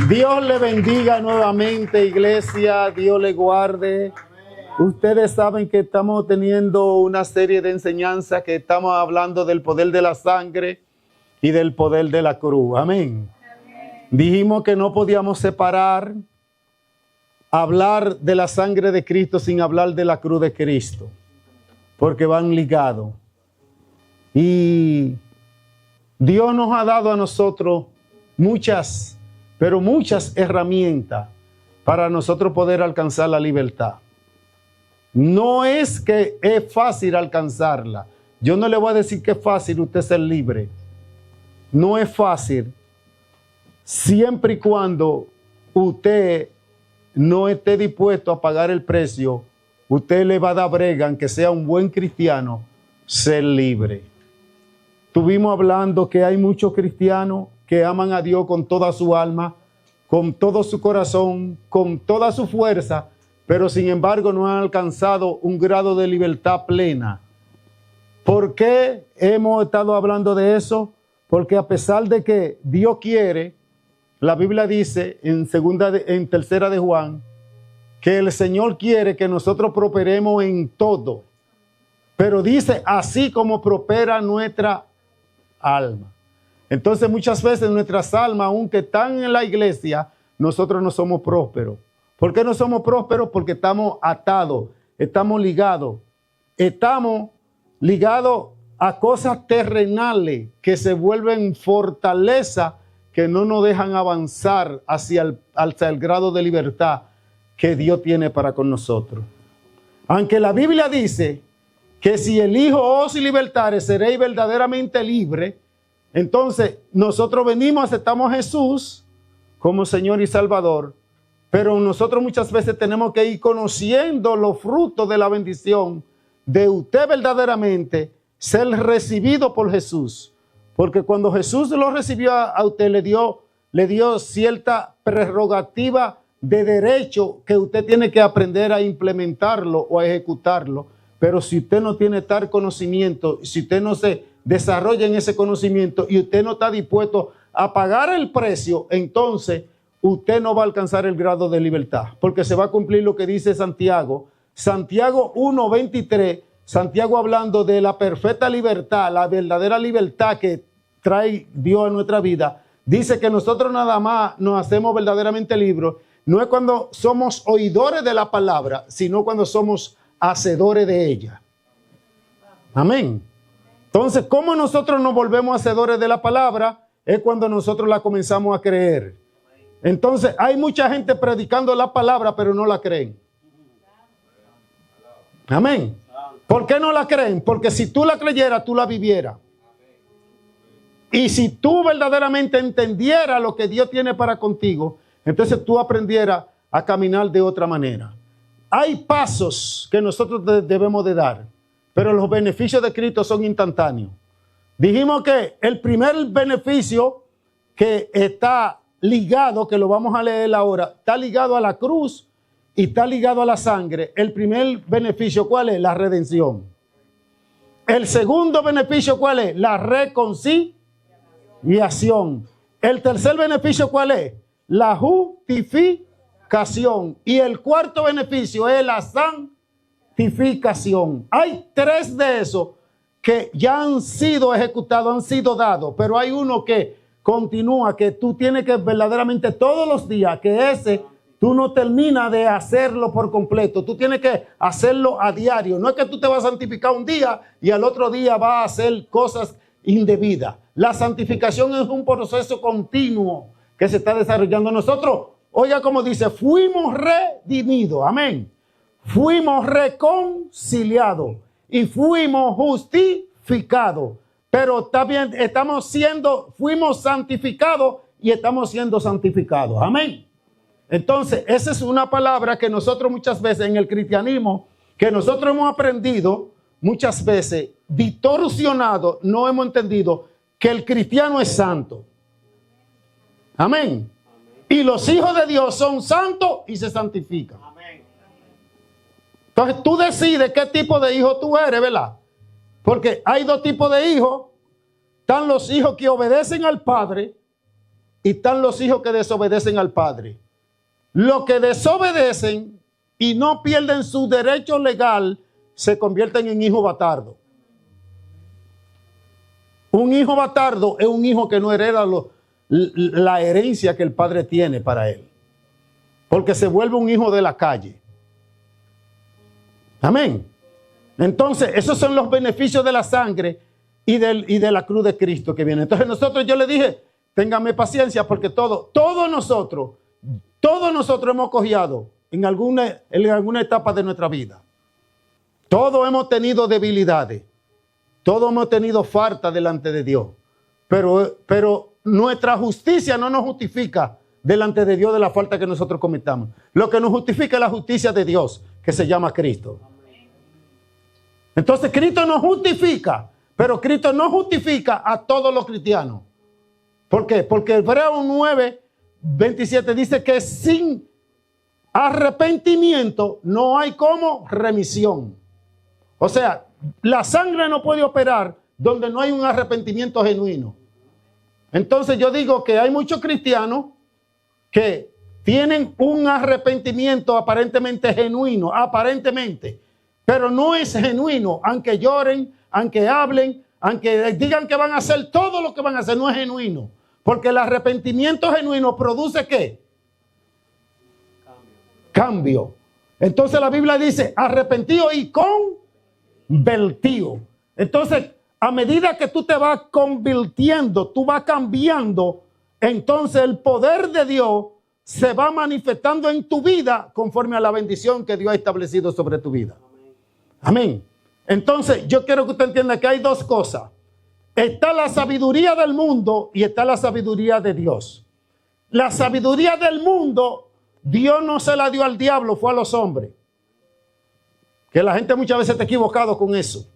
Dios le bendiga nuevamente, iglesia. Dios le guarde. Ustedes saben que estamos teniendo una serie de enseñanzas que estamos hablando del poder de la sangre y del poder de la cruz. Amén. Dijimos que no podíamos separar, hablar de la sangre de Cristo sin hablar de la cruz de Cristo, porque van ligados. Y Dios nos ha dado a nosotros muchas, pero muchas herramientas para nosotros poder alcanzar la libertad. No es que es fácil alcanzarla. Yo no le voy a decir que es fácil usted ser libre. No es fácil, siempre y cuando usted no esté dispuesto a pagar el precio. Usted le va a dar brega, aunque sea un buen cristiano, ser libre. Estuvimos hablando que hay muchos cristianos que aman a Dios con toda su alma, con todo su corazón, con toda su fuerza, pero sin embargo no han alcanzado un grado de libertad plena. ¿Por qué hemos estado hablando de eso? Porque a pesar de que Dios quiere, la Biblia dice en tercera de Juan, que el Señor quiere que nosotros prosperemos en todo. Pero dice, así como prospera nuestra alma. Entonces muchas veces nuestras almas, aunque están en la iglesia, nosotros no somos prósperos. ¿Por qué no somos prósperos? Porque estamos atados, estamos ligados a cosas terrenales que se vuelven fortaleza, que no nos dejan avanzar hacia el grado de libertad que Dios tiene para con nosotros. Aunque la Biblia dice que si el Hijo os libertare, seréis verdaderamente libres. Entonces, nosotros venimos, aceptamos a Jesús como Señor y Salvador, pero nosotros muchas veces tenemos que ir conociendo los frutos de la bendición de usted verdaderamente ser recibido por Jesús. Porque cuando Jesús lo recibió a usted, le dio cierta prerrogativa de derecho que usted tiene que aprender a implementarlo o a ejecutarlo. Pero si usted no tiene tal conocimiento, si usted no se desarrolla en ese conocimiento y usted no está dispuesto a pagar el precio, entonces usted no va a alcanzar el grado de libertad, porque se va a cumplir lo que dice Santiago 1:23, Santiago hablando de la perfecta libertad, la verdadera libertad que trae Dios a nuestra vida. Dice que nosotros nada más nos hacemos verdaderamente libres, no es cuando somos oidores de la palabra, sino cuando somos hacedores de ella. Amén. Entonces, ¿cómo nosotros nos volvemos hacedores de la palabra? Es cuando nosotros la comenzamos a creer. Entonces, hay mucha gente predicando la palabra, pero no la creen. Amén. ¿Por qué no la creen? Porque si tú la creyeras, tú la vivieras. Y si tú verdaderamente entendieras lo que Dios tiene para contigo, entonces tú aprendieras a caminar de otra manera. Hay pasos que nosotros debemos de dar, pero los beneficios de Cristo son instantáneos. Dijimos que el primer beneficio que está ligado, que lo vamos a leer ahora, está ligado a la cruz y está ligado a la sangre. El primer beneficio, ¿cuál es? La redención. El segundo beneficio, ¿cuál es? La reconciliación. El tercer beneficio, ¿cuál es? La justificación. Y el cuarto beneficio es la santificación. Hay tres de esos que ya han sido ejecutados, han sido dados, pero hay uno que continúa, que tú tienes que verdaderamente todos los días, que ese tú no terminas de hacerlo por completo, tú tienes que hacerlo a diario. No es que tú te vas a santificar un día y al otro día vas a hacer cosas indebidas. La santificación es un proceso continuo que se está desarrollando. Nosotros, oiga como dice, fuimos redimidos, amén. Fuimos reconciliados y fuimos justificados. Pero también fuimos santificados y estamos siendo santificados. Amén. Entonces, esa es una palabra que nosotros muchas veces en el cristianismo, que nosotros hemos aprendido muchas veces, distorsionado, no hemos entendido que el cristiano es santo. Amén. Y los hijos de Dios son santos y se santifican. Amén. Entonces tú decides qué tipo de hijo tú eres, ¿verdad? Porque hay dos tipos de hijos. Están los hijos que obedecen al Padre y están los hijos que desobedecen al padre. Los que desobedecen y no pierden su derecho legal se convierten en hijos bastardos. Un hijo bastardo es un hijo que no hereda la herencia que el padre tiene para él, porque se vuelve un hijo de la calle. Amén. Entonces, esos son los beneficios de la sangre y de la cruz de Cristo que viene. Entonces yo le dije, téngame paciencia, porque todos nosotros hemos cojeado en alguna etapa de nuestra vida. Todos hemos tenido debilidades. Todos hemos tenido falta delante de Dios. Pero nuestra justicia no nos justifica delante de Dios de la falta que nosotros cometamos. Lo que nos justifica es la justicia de Dios, que se llama Cristo. Entonces Cristo nos justifica, pero Cristo no justifica a todos los cristianos. ¿Por qué? Porque Hebreos 9:27 dice que sin arrepentimiento no hay como remisión. O sea, la sangre no puede operar donde no hay un arrepentimiento genuino. Entonces yo digo que hay muchos cristianos que tienen un arrepentimiento aparentemente genuino, pero no es genuino, aunque lloren, aunque hablen, aunque digan que van a hacer todo lo que van a hacer, no es genuino. Porque el arrepentimiento genuino produce ¿qué? Cambio. Entonces la Biblia dice arrepentido y convertido. Entonces, a medida que tú te vas convirtiendo, tú vas cambiando, entonces el poder de Dios se va manifestando en tu vida conforme a la bendición que Dios ha establecido sobre tu vida. Amén. Entonces, yo quiero que usted entienda que hay dos cosas. Está la sabiduría del mundo y está la sabiduría de Dios. La sabiduría del mundo, Dios no se la dio al diablo, fue a los hombres. Que la gente muchas veces está equivocado con eso.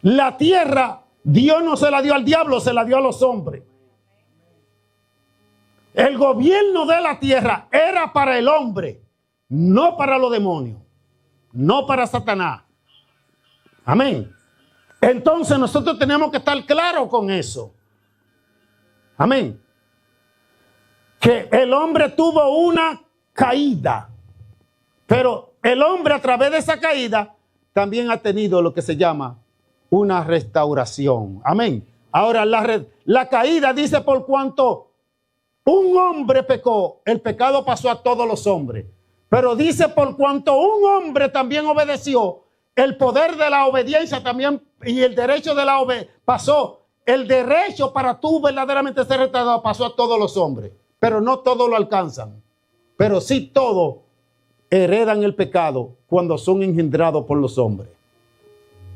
La tierra, Dios no se la dio al diablo, se la dio a los hombres. El gobierno de la tierra era para el hombre, no para los demonios, no para Satanás. Amén. Entonces nosotros tenemos que estar claros con eso. Amén. Que el hombre tuvo una caída, pero el hombre a través de esa caída también ha tenido lo que se llama una restauración. Amén. Ahora la caída dice por cuanto un hombre pecó, el pecado pasó a todos los hombres. Pero dice por cuanto un hombre también obedeció, el poder de la obediencia también y el derecho de la obediencia pasó. El derecho para tú verdaderamente ser restaurado pasó a todos los hombres. Pero no todos lo alcanzan. Pero sí todos heredan el pecado cuando son engendrados por los hombres.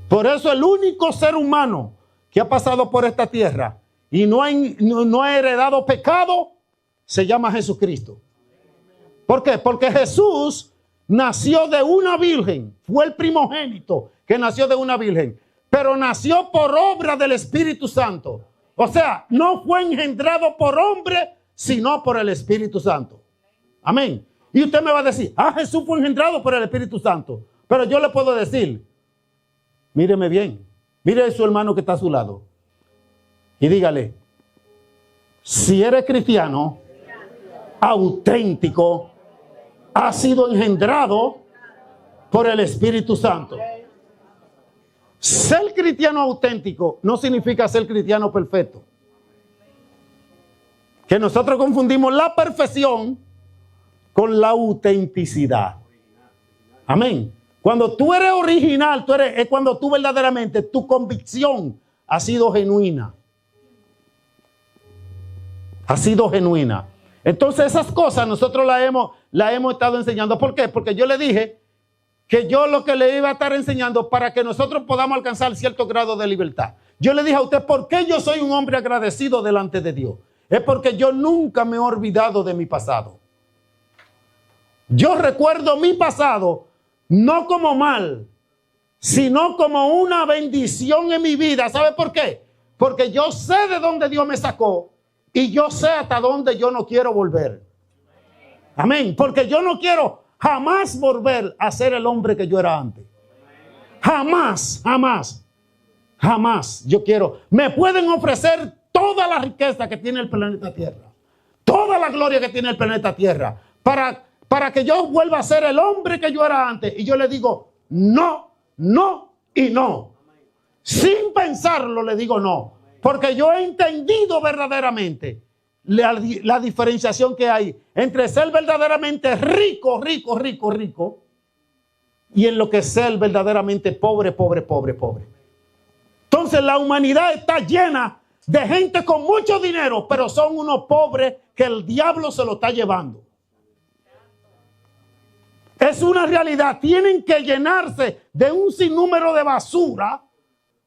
Por eso el único ser humano que ha pasado por esta tierra y no ha heredado pecado se llama Jesucristo. ¿Por qué? Porque Jesús nació de una virgen. Fue el primogénito que nació de una virgen. Pero nació por obra del Espíritu Santo. O sea, no fue engendrado por hombre, sino por el Espíritu Santo. Amén. Y usted me va a decir, Jesús fue engendrado por el Espíritu Santo. Pero yo le puedo decir, míreme bien, mire a su hermano que está a su lado y dígale, si eres cristiano auténtico, ha sido engendrado por el Espíritu Santo. Ser cristiano auténtico no significa ser cristiano perfecto. Que nosotros confundimos la perfección con la autenticidad. Amén. Cuando tú eres original, es cuando tú verdaderamente, tu convicción ha sido genuina. Ha sido genuina. Entonces esas cosas nosotros las hemos estado enseñando. ¿Por qué? Porque yo le dije que yo lo que le iba a estar enseñando para que nosotros podamos alcanzar cierto grado de libertad. Yo le dije a usted, ¿por qué yo soy un hombre agradecido delante de Dios? Es porque yo nunca me he olvidado de mi pasado. Yo recuerdo mi pasado no como mal, sino como una bendición en mi vida. ¿Sabe por qué? Porque yo sé de dónde Dios me sacó y yo sé hasta dónde yo no quiero volver. Amén. Porque yo no quiero jamás volver a ser el hombre que yo era antes. Jamás, jamás, jamás yo quiero. Me pueden ofrecer toda la riqueza que tiene el planeta Tierra, toda la gloria que tiene el planeta Tierra, para que yo vuelva a ser el hombre que yo era antes. Y yo le digo no, no y no. Sin pensarlo le digo no. Porque yo he entendido verdaderamente la diferenciación que hay entre ser verdaderamente rico, rico, rico, rico, y en lo que es ser verdaderamente pobre, pobre, pobre, pobre. Entonces la humanidad está llena de gente con mucho dinero, pero son unos pobres que el diablo se lo está llevando. Es una realidad. Tienen que llenarse de un sinnúmero de basura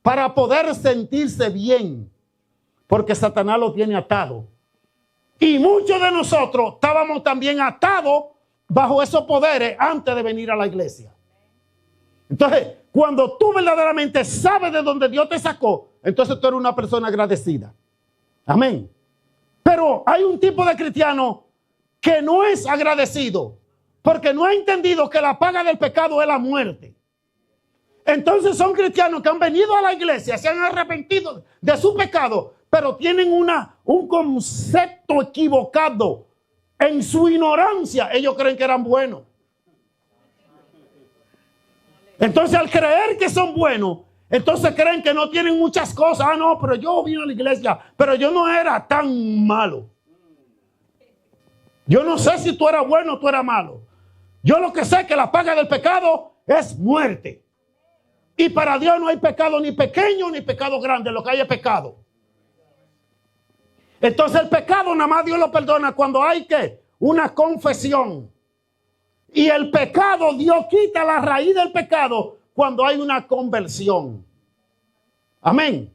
para poder sentirse bien, porque Satanás lo tiene atado. Y muchos de nosotros estábamos también atados bajo esos poderes antes de venir a la iglesia. Entonces, cuando tú verdaderamente sabes de dónde Dios te sacó, entonces tú eres una persona agradecida. Amén. Pero hay un tipo de cristiano que no es agradecido, porque no ha entendido que la paga del pecado es la muerte. Entonces son cristianos que han venido a la iglesia, se han arrepentido de su pecado, pero tienen un concepto equivocado. En su ignorancia, ellos creen que eran buenos. Entonces, al creer que son buenos, entonces creen que no tienen muchas cosas. Ah, no, pero yo vine a la iglesia, pero yo no era tan malo. Yo no sé si tú eras bueno o tú eras malo. Yo lo que sé es que la paga del pecado es muerte. Y para Dios no hay pecado ni pequeño ni pecado grande. Lo que hay es pecado. Entonces el pecado nada más Dios lo perdona cuando hay ¿qué? Una confesión. Y el pecado, Dios quita la raíz del pecado cuando hay una conversión. Amén.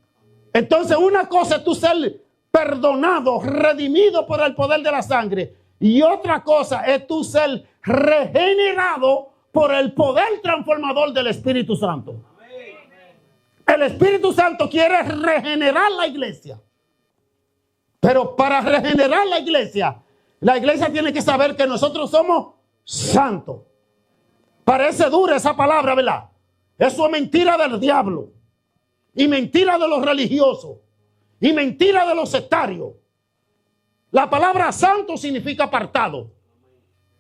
Entonces una cosa es tú ser perdonado, redimido por el poder de la sangre. Y otra cosa es tú ser regenerado por el poder transformador del Espíritu Santo. El Espíritu Santo quiere regenerar la iglesia. Pero para regenerar la iglesia tiene que saber que nosotros somos santos. Parece dura esa palabra, ¿verdad? Eso es mentira del diablo. Y mentira de los religiosos. Y mentira de los sectarios. La palabra santo significa apartado.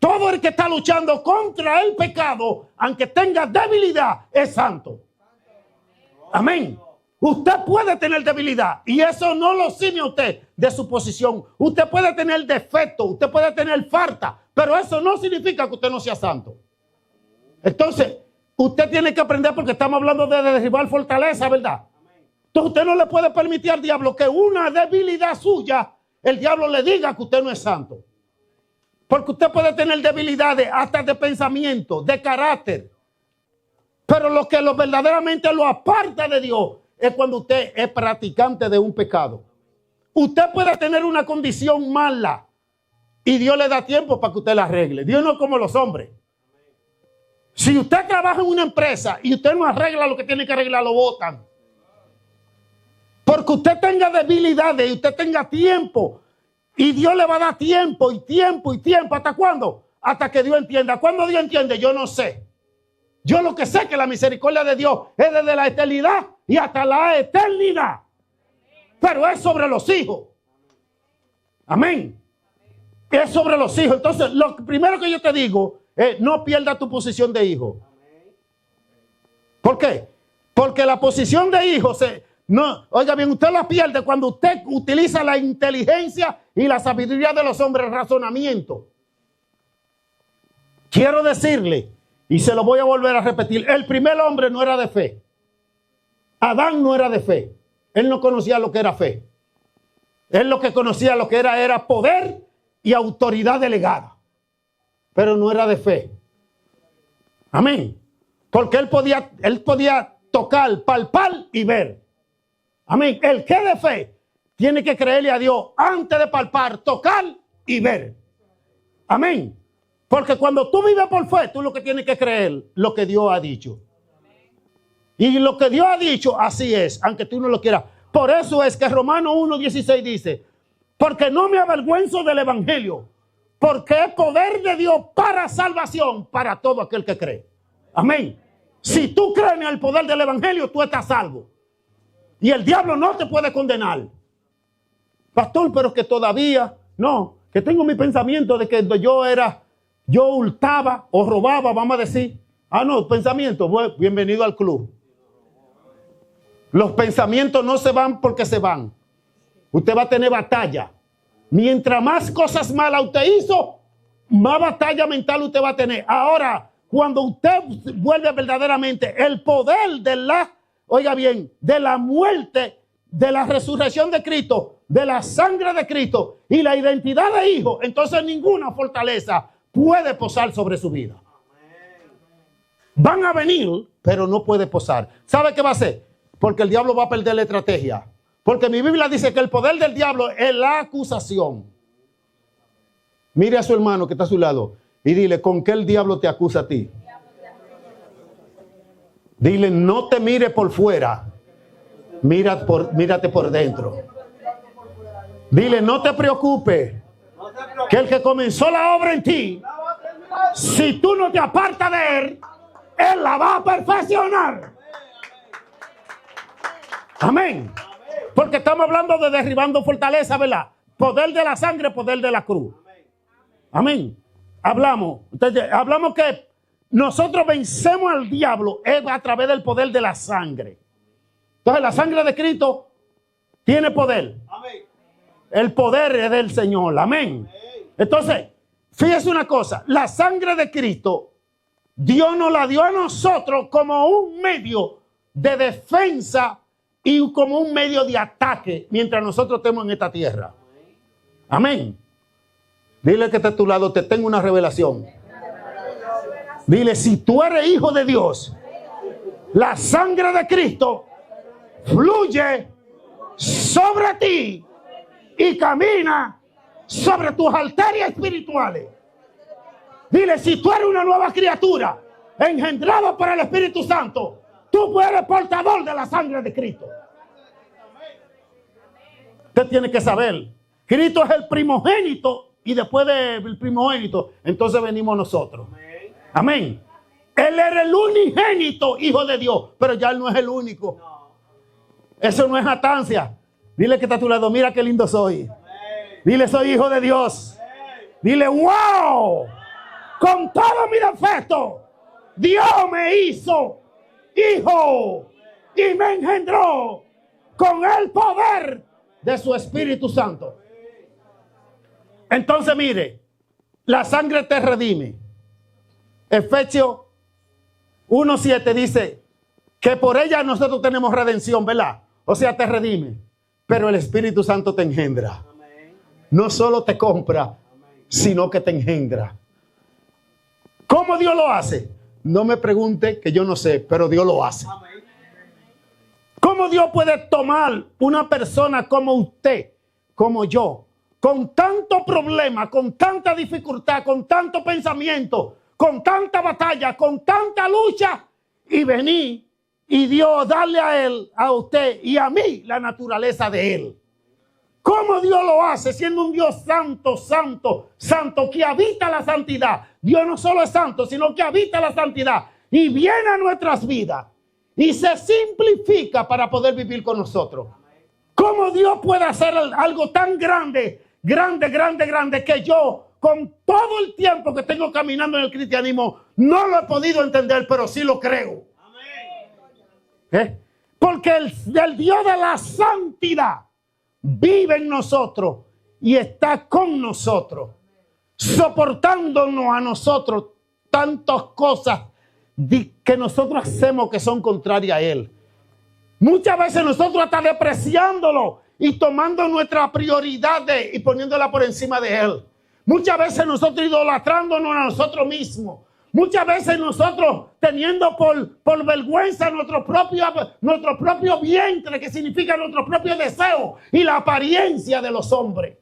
Todo el que está luchando contra el pecado, aunque tenga debilidad, es santo. Amén. Usted puede tener debilidad y eso no lo ciñe a usted de su posición. Usted puede tener defecto, usted puede tener falta, pero eso no significa que usted no sea santo. Entonces, usted tiene que aprender porque estamos hablando de derribar fortaleza, ¿verdad? Entonces, usted no le puede permitir al diablo que una debilidad suya, el diablo le diga que usted no es santo. Porque usted puede tener debilidades hasta de pensamiento, de carácter. Pero lo que verdaderamente lo aparta de Dios es cuando usted es practicante de un pecado. Usted puede tener una condición mala y Dios le da tiempo para que usted la arregle. Dios no es como los hombres. Si usted trabaja en una empresa y usted no arregla lo que tiene que arreglar, lo botan. Porque usted tenga debilidades y usted tenga tiempo. Y Dios le va a dar tiempo y tiempo y tiempo. ¿Hasta cuándo? Hasta que Dios entienda. ¿Cuándo Dios entiende? Yo no sé. Yo lo que sé es que la misericordia de Dios es desde la eternidad y hasta la eternidad. Pero es sobre los hijos. Amén. Es sobre los hijos. Entonces, lo primero que yo te digo es no pierdas tu posición de hijo. ¿Por qué? Porque la posición de hijo oiga bien, usted la pierde cuando usted utiliza la inteligencia y la sabiduría de los hombres, el razonamiento. Quiero decirle, y se lo voy a volver a repetir, el primer hombre no era de fe. Adán no era de fe. Él no conocía lo que era fe. Él lo que conocía lo que era poder y autoridad delegada. Pero no era de fe. Amén. Porque él podía tocar, palpar y ver. Amén. El que de fe tiene que creerle a Dios antes de palpar, tocar y ver. Amén. Porque cuando tú vives por fe, tú lo que tienes que creer lo que Dios ha dicho. Y lo que Dios ha dicho, así es, aunque tú no lo quieras. Por eso es que Romanos 1:16 dice, porque no me avergüenzo del evangelio, porque es poder de Dios para salvación para todo aquel que cree. Amén. Si tú crees en el poder del evangelio, tú estás salvo. Y el diablo no te puede condenar. Pastor, pero que todavía, no, que tengo mi pensamiento de que yo hurtaba o robaba, vamos a decir. Ah, no, pensamiento, bueno, bienvenido al club. Los pensamientos no se van porque se van. Usted va a tener batalla. Mientras más cosas malas usted hizo, más batalla mental usted va a tener. Ahora, cuando usted vuelve verdaderamente el poder de oiga bien, de la muerte, de la resurrección de Cristo, de la sangre de Cristo y la identidad de hijo, entonces ninguna fortaleza puede posar sobre su vida. Van a venir, pero no puede posar. ¿Sabe qué va a hacer? Porque el diablo va a perder la estrategia. Porque mi Biblia dice que el poder del diablo es la acusación. Mire a su hermano que está a su lado y dile, ¿con qué el diablo te acusa a ti? Dile, no te mire por fuera, mírate por dentro. Dile, no te preocupes, que el que comenzó la obra en ti, si tú no te apartas de él, él la va a perfeccionar. Amén. Porque estamos hablando de derribando fortaleza, ¿verdad? Poder de la sangre, poder de la cruz. Amén. Hablamos que nosotros vencemos al diablo a través del poder de la sangre. Entonces la sangre de Cristo tiene poder. Amén. El poder es del Señor. Amén. Entonces, fíjese una cosa. La sangre de Cristo, Dios nos la dio a nosotros como un medio de defensa y como un medio de ataque mientras nosotros estemos en esta tierra. Amén. Dile que está a tu lado, te tengo una revelación. Dile, si tú eres hijo de Dios, la sangre de Cristo fluye sobre ti y camina sobre tus arterias espirituales. Dile, si tú eres una nueva criatura, engendrado por el Espíritu Santo, tú eres portador de la sangre de Cristo. Usted tiene que saber, Cristo es el primogénito y después del primogénito, entonces venimos nosotros. Amén. Él era el unigénito hijo de Dios, pero ya él no es el único. Eso no es jactancia. Dile que está a tu lado, mira qué lindo soy. Dile, soy hijo de Dios. Dile, wow, con todo mi defecto, Dios me hizo hijo y me engendró con el poder de su Espíritu Santo. Entonces mire, la sangre te redime. Efesios 1:7 dice que por ella nosotros tenemos redención, ¿verdad? O sea, te redime, pero el Espíritu Santo te engendra. No solo te compra, sino que te engendra. ¿Cómo Dios lo hace? No me pregunte, que yo no sé, pero Dios lo hace. ¿Cómo Dios puede tomar una persona como usted, como yo, con tanto problema, con tanta dificultad, con tanto pensamiento, con tanta batalla, con tanta lucha, y venir y Dios darle a él, a usted y a mí la naturaleza de él? ¿Cómo Dios lo hace siendo un Dios santo, santo, santo, que habita la santidad? Dios no solo es santo, sino que habita la santidad y viene a nuestras vidas y se simplifica para poder vivir con nosotros. ¿Cómo Dios puede hacer algo tan grande, grande, que yo, con todo el tiempo que tengo caminando en el cristianismo, no lo he podido entender, pero sí lo creo? Porque el Dios de la santidad vive en nosotros y está con nosotros, soportándonos a nosotros tantas cosas que nosotros hacemos que son contrarias a Él. Muchas veces nosotros hasta despreciándolo y tomando nuestra prioridad y poniéndola por encima de Él. Muchas veces nosotros idolatrándonos a nosotros mismos. Muchas veces nosotros teniendo por vergüenza nuestro propio vientre, que significa nuestro propio deseo y la apariencia de los hombres.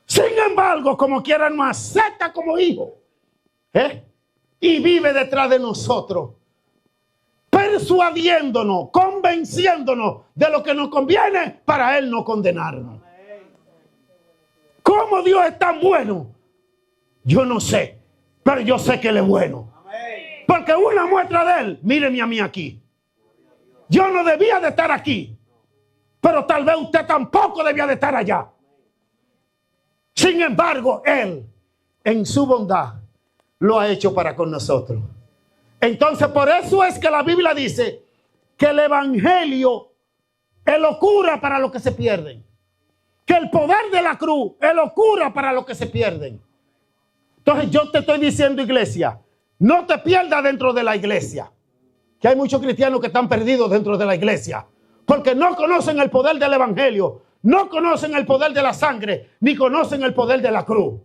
Sin embargo, como quiera nos acepta como hijo, y vive detrás de nosotros, persuadiéndonos, convenciéndonos de lo que nos conviene para Él no condenarnos. ¿Cómo Dios es tan bueno? Yo no sé. Pero yo sé que Él es bueno. Porque una muestra de Él, mírenme a mí aquí. Yo no debía de estar aquí. pero tal vez usted tampoco debía de estar allá. Sin embargo, Él, en su bondad, lo ha hecho para con nosotros. Entonces, por eso es que la Biblia dice que el evangelio es locura para los que se pierden. Que el poder de la cruz es locura para los que se pierden. Entonces, yo te estoy diciendo, iglesia, no te pierdas dentro de la iglesia. Que hay muchos cristianos que están perdidos dentro de la iglesia. Porque no conocen el poder del evangelio. No conocen el poder de la sangre, ni conocen el poder de la cruz.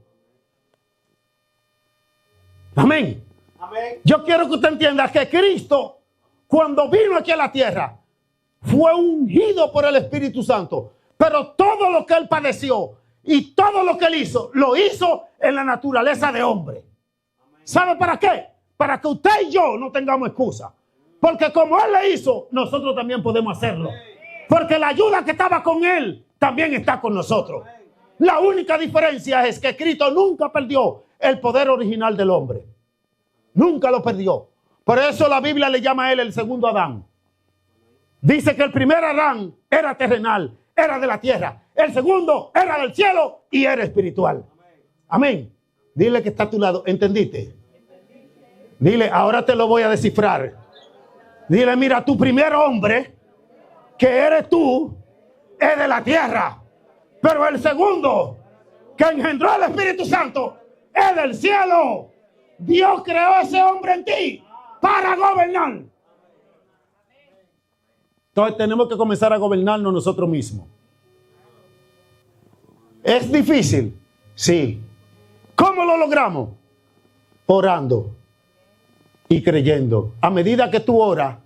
Amén. Amén. Yo quiero que usted entienda que Cristo, cuando vino aquí a la tierra, fue ungido por el Espíritu Santo. Pero todo lo que Él padeció y todo lo que Él hizo, lo hizo en la naturaleza de hombre. ¿Sabe para qué? Para que usted y yo no tengamos excusa. Porque como Él le hizo, nosotros también podemos hacerlo. Porque la ayuda que estaba con Él también está con nosotros. La única diferencia es que Cristo nunca perdió el poder original del hombre. Nunca lo perdió. Por eso la Biblia le llama a Él el segundo Adán. Dice que el primer Adán era terrenal, era de la tierra. El segundo era del cielo y era espiritual. Amén. Dile que está a tu lado. ¿Entendiste? Dile, ahora te lo voy a descifrar. Dile, mira, tu primer hombre, que eres tú, es de la tierra. Pero el segundo, que engendró el Espíritu Santo, es del cielo. Dios creó a ese hombre en ti para gobernar. Entonces tenemos que comenzar a gobernarnos nosotros mismos. ¿Es difícil? Sí. ¿Cómo lo logramos? Orando y creyendo. A medida que tú oras,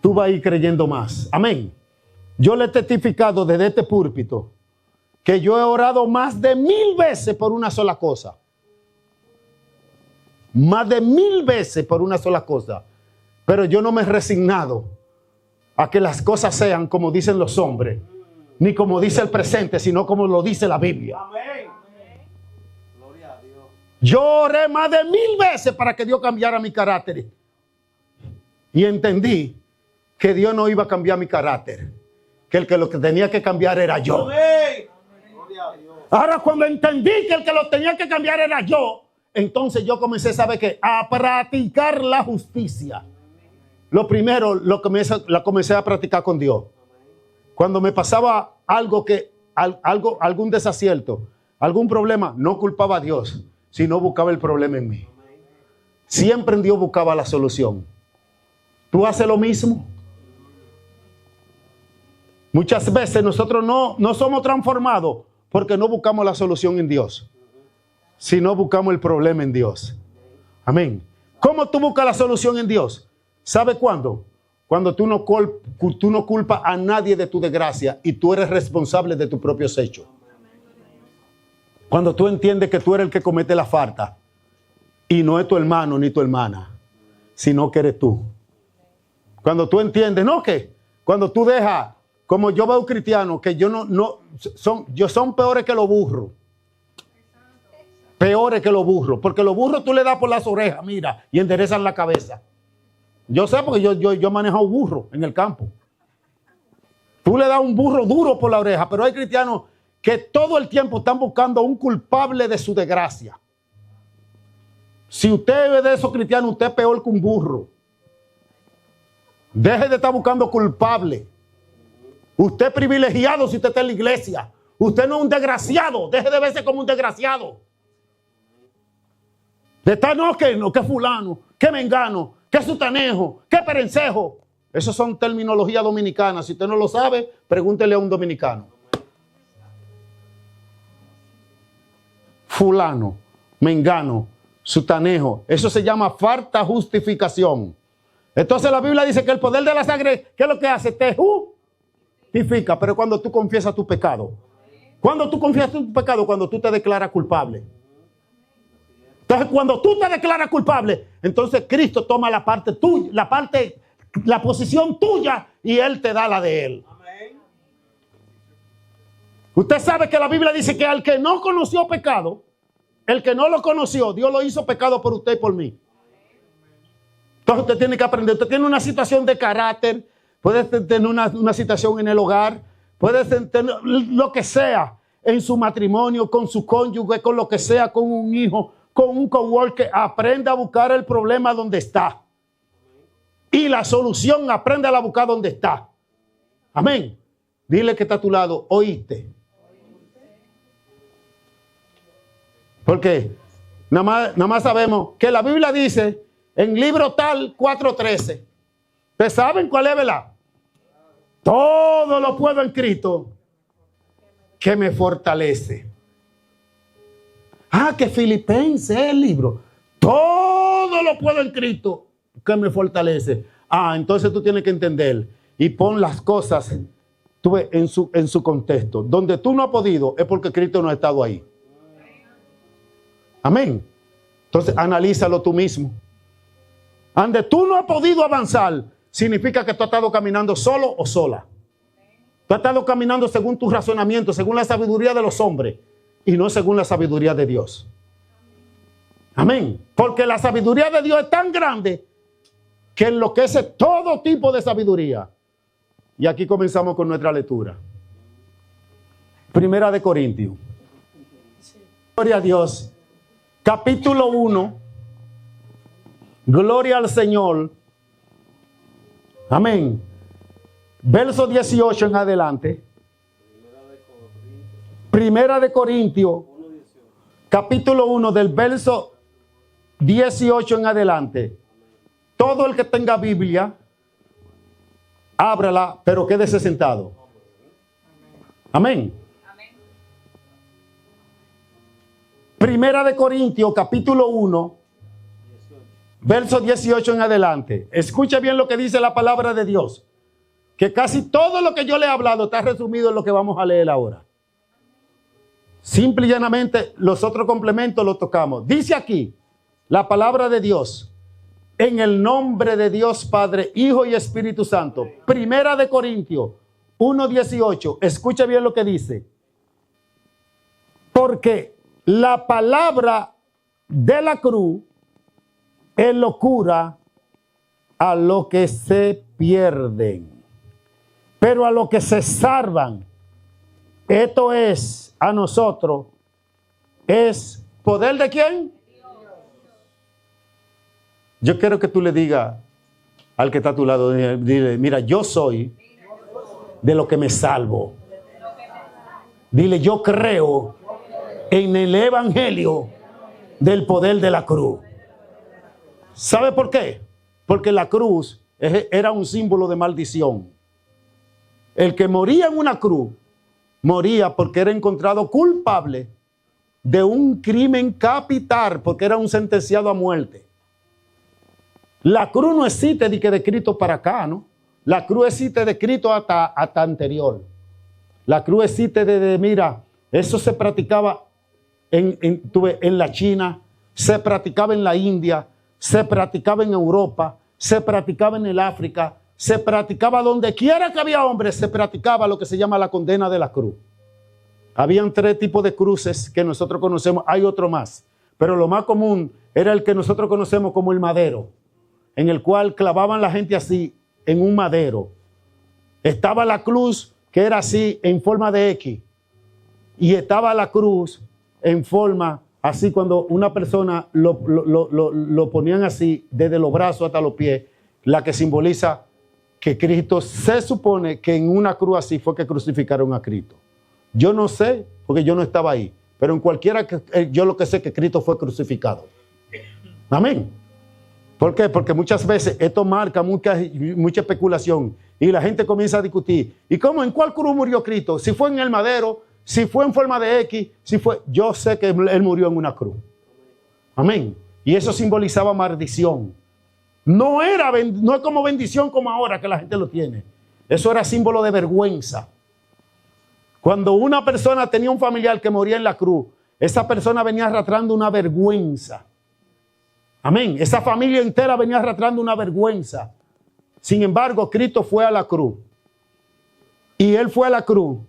tú vas a ir creyendo más. Amén. Yo le he testificado desde este púlpito que yo he orado más de 1000 veces por una sola cosa. Más de 1000 veces por una sola cosa. Pero yo no me he resignado a que las cosas sean como dicen los hombres, ni como dice el presente, sino como lo dice la Biblia. Amén. Gloria a Dios. Yo oré más de 1000 veces para que Dios cambiara mi carácter. Y entendí que Dios no iba a cambiar mi carácter, que lo que tenía que cambiar era yo. Amén. Gloria a Dios. Ahora cuando entendí que el que lo tenía que cambiar era yo, entonces yo comencé, ¿sabe qué? A practicar la justicia. Lo primero, la comencé a practicar con Dios. Cuando me pasaba algún desacierto, algún problema, no culpaba a Dios, sino buscaba el problema en mí. Siempre en Dios buscaba la solución. ¿Tú haces lo mismo? Muchas veces nosotros no somos transformados porque no buscamos la solución en Dios, sino buscamos el problema en Dios. Amén. ¿Cómo tú buscas la solución en Dios? ¿Sabe cuándo? Cuando tú no culpas a nadie de tu desgracia y tú eres responsable de tus propios hechos. Cuando tú entiendes que tú eres el que comete la falta y no es tu hermano ni tu hermana, sino que eres tú. Cuando tú entiendes, ¿no? Que cuando tú dejas, como yo veo cristianos, que son peores que los burros. Peores que los burros. Porque los burros tú le das por las orejas, mira, y enderezan la cabeza. Yo sé porque yo he manejado burro en el campo. Tú le das un burro duro por la oreja, pero hay cristianos que todo el tiempo están buscando un culpable de su desgracia. Si usted es de esos cristianos, usted es peor que un burro. Deje de estar buscando culpable. Usted es privilegiado si usted está en la iglesia. Usted no es un desgraciado. Deje de verse como un desgraciado. De estar que fulano, que mengano, que sutanejo, que perencejo. Esos son terminología dominicana. Si usted no lo sabe, pregúntele a un dominicano. Fulano, mengano, sutanejo. Eso se llama falta justificación. Entonces la Biblia dice que el poder de la sangre, ¿qué es lo que hace? Te justifica. Pero cuando tú confiesas tu pecado. Cuando tú confiesas tu pecado, cuando tú te declaras culpable. Entonces, cuando tú te declaras culpable, entonces Cristo toma la parte tuya, la posición tuya y Él te da la de Él. Amén. Usted sabe que la Biblia dice que al que no conoció pecado, el que no lo conoció, Dios lo hizo pecado por usted y por mí. Entonces usted tiene que aprender. Usted tiene una situación de carácter, puede tener una situación en el hogar, puede tener lo que sea en su matrimonio, con su cónyuge, con lo que sea, con un hijo, con un coworker. Aprenda a buscar el problema donde está. Y la solución, aprende a buscar donde está. Amén. Dile que está a tu lado, oíste. Porque nada más sabemos que la Biblia dice en libro tal 4:13. ¿Ustedes saben cuál es, verdad? Todo lo puedo en Cristo que me fortalece. Que Filipenses es el libro. Todo lo puedo en Cristo que me fortalece. Entonces tú tienes que entender y pon las cosas en su contexto. Donde tú no has podido es porque Cristo no ha estado ahí. Amén. Entonces analízalo tú mismo. Donde tú no has podido avanzar, significa que tú has estado caminando solo o sola. Tú has estado caminando según tu razonamiento, según la sabiduría de los hombres y no según la sabiduría de Dios. Amén. Porque la sabiduría de Dios es tan grande que enloquece todo tipo de sabiduría. Y aquí comenzamos con nuestra lectura. Primera de Corintios. Gloria a Dios. Capítulo 1. Gloria al Señor. Amén. Verso 18 en adelante. Primera de Corintios. Capítulo 1 del verso 18 en adelante. Todo el que tenga Biblia, ábrala, pero quédese sentado. Amén. Primera de Corintios, capítulo 1, verso 18 en adelante. Escucha bien lo que dice la palabra de Dios. Que casi todo lo que yo le he hablado está resumido en lo que vamos a leer ahora. Simple y llanamente, los otros complementos los tocamos. Dice aquí la palabra de Dios. En el nombre de Dios Padre, Hijo y Espíritu Santo. Primera de Corintios 1:18. Escucha bien lo que dice. Porque la palabra de la cruz es locura a los que se pierden. Pero a los que se salvan, esto es a nosotros, es poder de quién. Yo quiero que tú le digas al que está a tu lado, dile, mira, yo soy de lo que me salvo. Dile, yo creo en el evangelio del poder de la cruz. ¿Sabe por qué? Porque la cruz era un símbolo de maldición. El que moría en una cruz, moría porque era encontrado culpable de un crimen capital, porque era un sentenciado a muerte. La cruz no existe de Cristo para acá, ¿no? La cruz existe de Cristo hasta anterior. La cruz existe mira, eso se practicaba en la China, se practicaba en la India, se practicaba en Europa, se practicaba en el África, se practicaba donde quiera que había hombres, se practicaba lo que se llama la condena de la cruz. Habían 3 tipos de cruces que nosotros conocemos, hay otro más, pero lo más común era el que nosotros conocemos como el madero, en el cual clavaban la gente así en un madero. Estaba la cruz que era así en forma de X y estaba la cruz en forma así cuando una persona lo ponían así desde los brazos hasta los pies, la que simboliza que Cristo se supone que en una cruz así fue que crucificaron a Cristo. Yo no sé porque yo no estaba ahí, pero en cualquiera yo lo que sé es que Cristo fue crucificado. Amén. ¿Por qué? Porque muchas veces esto marca mucha especulación y la gente comienza a discutir. ¿Y cómo? ¿En cuál cruz murió Cristo? Si fue en el madero, si fue en forma de X, si fue... Yo sé que Él murió en una cruz. Amén. Y eso simbolizaba maldición. No es como bendición como ahora que la gente lo tiene. Eso era símbolo de vergüenza. Cuando una persona tenía un familiar que moría en la cruz, esa persona venía arrastrando una vergüenza. Amén. Esa familia entera venía arrastrando una vergüenza. Sin embargo, Cristo fue a la cruz. Y Él fue a la cruz.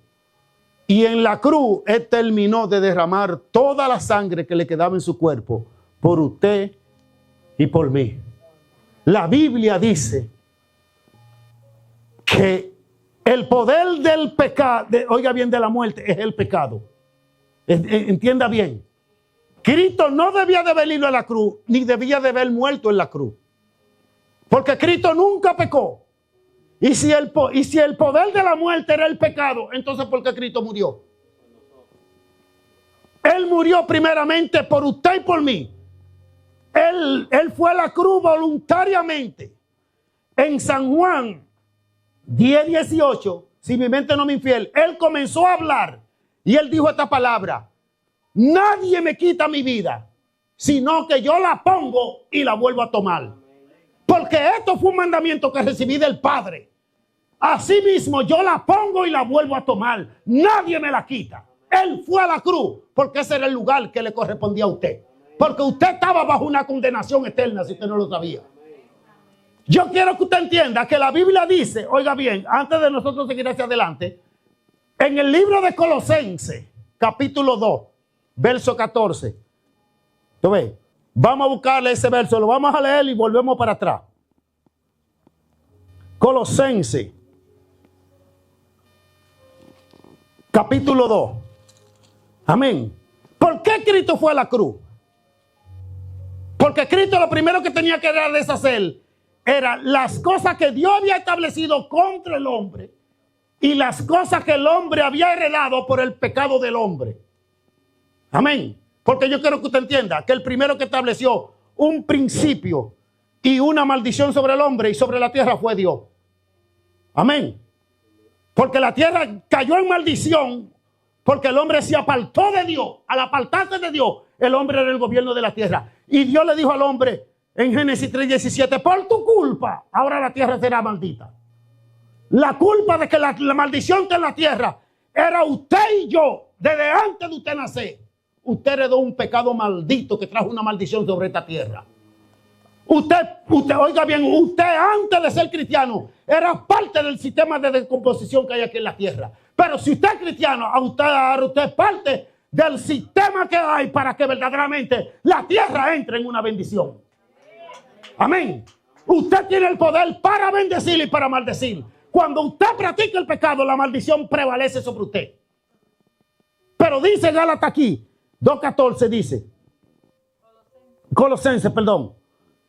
Y en la cruz Él terminó de derramar toda la sangre que le quedaba en su cuerpo por usted y por mí. La Biblia dice que el poder del pecado, oiga bien, de la muerte, es el pecado. Entienda bien. Cristo no debía de haber ido a la cruz, ni debía de haber muerto en la cruz. Porque Cristo nunca pecó. Y si el poder de la muerte era el pecado, entonces ¿por qué Cristo murió? Él murió primeramente por usted y por mí. Él fue a la cruz voluntariamente. En San Juan 10:18, si mi mente no me infiel, él comenzó a hablar y él dijo esta palabra: nadie me quita mi vida, sino que yo la pongo y la vuelvo a tomar. Porque esto fue un mandamiento que recibí del Padre. Asimismo, yo la pongo y la vuelvo a tomar. Nadie me la quita. Él fue a la cruz porque ese era el lugar que le correspondía a usted. Porque usted estaba bajo una condenación eterna, si usted no lo sabía. Yo quiero que usted entienda que la Biblia dice, oiga bien, antes de nosotros seguir hacia adelante, en el libro de Colosenses, capítulo 2, verso 14. ¿Tú ves? Vamos a buscarle ese verso, lo vamos a leer y volvemos para atrás. Colosenses, capítulo 2. Amén. ¿Por qué Cristo fue a la cruz? Porque Cristo lo primero que tenía que deshacer era las cosas que Dios había establecido contra el hombre y las cosas que el hombre había heredado por el pecado del hombre. Amén. Porque yo quiero que usted entienda que el primero que estableció un principio y una maldición sobre el hombre y sobre la tierra fue Dios. Amén. Porque la tierra cayó en maldición porque el hombre se apartó de Dios. Al apartarse de Dios, el hombre era el gobierno de la tierra. Y Dios le dijo al hombre en Génesis 3:17, por tu culpa, ahora la tierra será maldita. La culpa de que la maldición está en la tierra era usted y yo, desde antes de usted nacer. Usted heredó un pecado maldito que trajo una maldición sobre esta tierra. Usted, oiga bien, usted antes de ser cristiano era parte del sistema de descomposición que hay aquí en la tierra. Pero si usted es cristiano, usted es parte del sistema que hay para que verdaderamente la tierra entre en una bendición. Amén. Usted tiene el poder para bendecir y para maldecir. Cuando usted practica el pecado, la maldición prevalece sobre usted. Pero dice Gálatas aquí, 2:14 dice, Colosenses, perdón,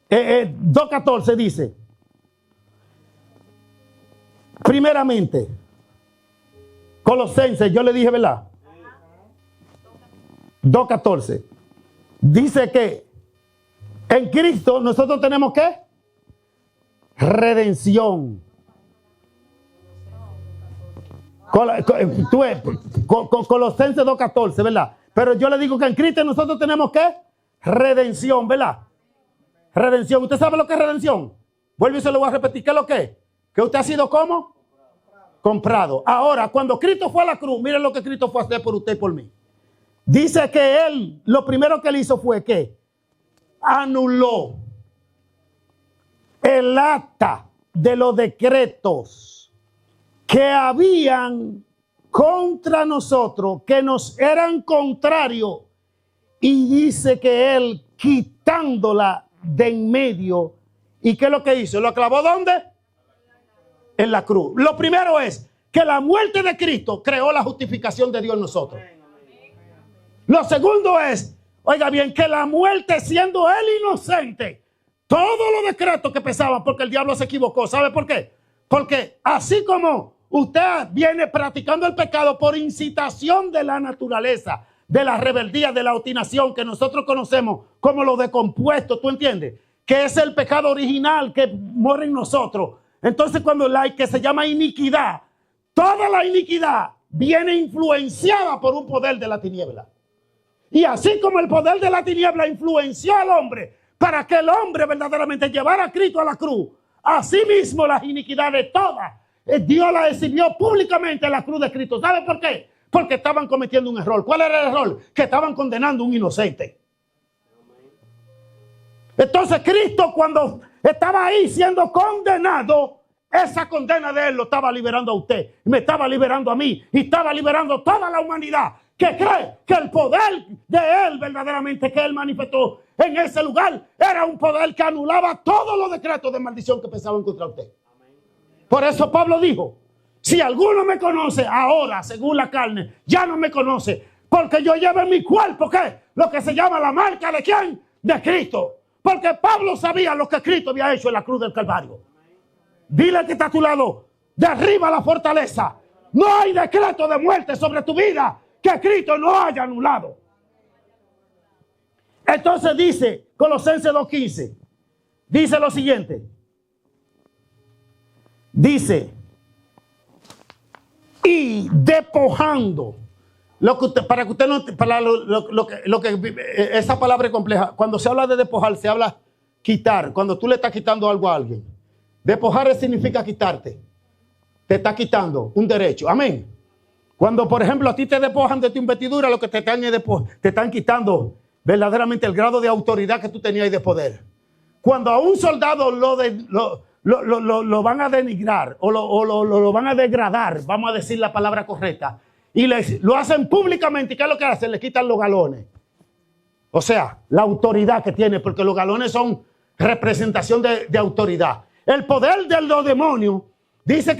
2:14 dice, primeramente, Colosenses, yo le dije, ¿verdad? 2:14 dice que en Cristo nosotros tenemos ¿qué? Redención. Colosenses 2:14, ¿verdad? Pero yo le digo que en Cristo nosotros tenemos ¿qué? Redención, ¿verdad? Redención. ¿Usted sabe lo que es redención? Vuelvo y se lo voy a repetir. ¿Qué es lo que es? Que usted ha sido ¿cómo? Comprado. Ahora, cuando Cristo fue a la cruz, miren lo que Cristo fue a hacer por usted y por mí. Dice que él, lo primero que él hizo fue que anuló el acta de los decretos que habían contra nosotros, que nos eran contrarios, y dice que él quitándola de en medio. ¿Y qué es lo que hizo? ¿Lo clavó dónde? En la cruz. Lo primero es que la muerte de Cristo creó la justificación de Dios en nosotros. Lo segundo es, oiga bien, que la muerte, siendo él inocente, todos los decretos que pesaban, porque el diablo se equivocó. ¿Sabe por qué? Porque así como usted viene practicando el pecado por incitación de la naturaleza, de la rebeldía, de la obstinación que nosotros conocemos como lo decompuesto, ¿tú entiendes? Que es el pecado original que muere en nosotros. Entonces cuando que se llama iniquidad, toda la iniquidad viene influenciada por un poder de la tiniebla. Y así como el poder de la tiniebla influenció al hombre para que el hombre verdaderamente llevara a Cristo a la cruz, así mismo las iniquidades todas, Dios las exhibió públicamente en la cruz de Cristo. ¿Sabe por qué? Porque estaban cometiendo un error. ¿Cuál era el error? Que estaban condenando a un inocente. Entonces Cristo, cuando estaba ahí siendo condenado, esa condena de él lo estaba liberando a usted, me estaba liberando a mí y estaba liberando a toda la humanidad que cree que el poder de él verdaderamente que él manifestó en ese lugar era un poder que anulaba todos los decretos de maldición que pesaban contra usted. Por eso Pablo dijo, si alguno me conoce ahora, según la carne, ya no me conoce, porque yo llevo en mi cuerpo, ¿qué? Lo que se llama la marca de ¿quién? De Cristo. Porque Pablo sabía lo que Cristo había hecho en la cruz del Calvario. Dile que está a tu lado, derriba la fortaleza. No hay decreto de muerte sobre tu vida que Cristo no haya anulado. Entonces dice, Colosenses 2:15, dice lo siguiente. Dice, y despojando, lo que usted, para que usted no, para lo que esa palabra es compleja. Cuando se habla de despojar, se habla quitar. Cuando tú le estás quitando algo a alguien, despojar significa quitarte. Te está quitando un derecho. Amén. Cuando, por ejemplo, a ti te despojan de tu investidura, lo que te están quitando verdaderamente el grado de autoridad que tú tenías y de poder. Cuando a un soldado lo van a denigrar o lo van a degradar, vamos a decir la palabra correcta, y lo hacen públicamente, ¿y qué es lo que hacen? Le quitan los galones. O sea, la autoridad que tiene, porque los galones son representación de autoridad. El poder de los demonios, dice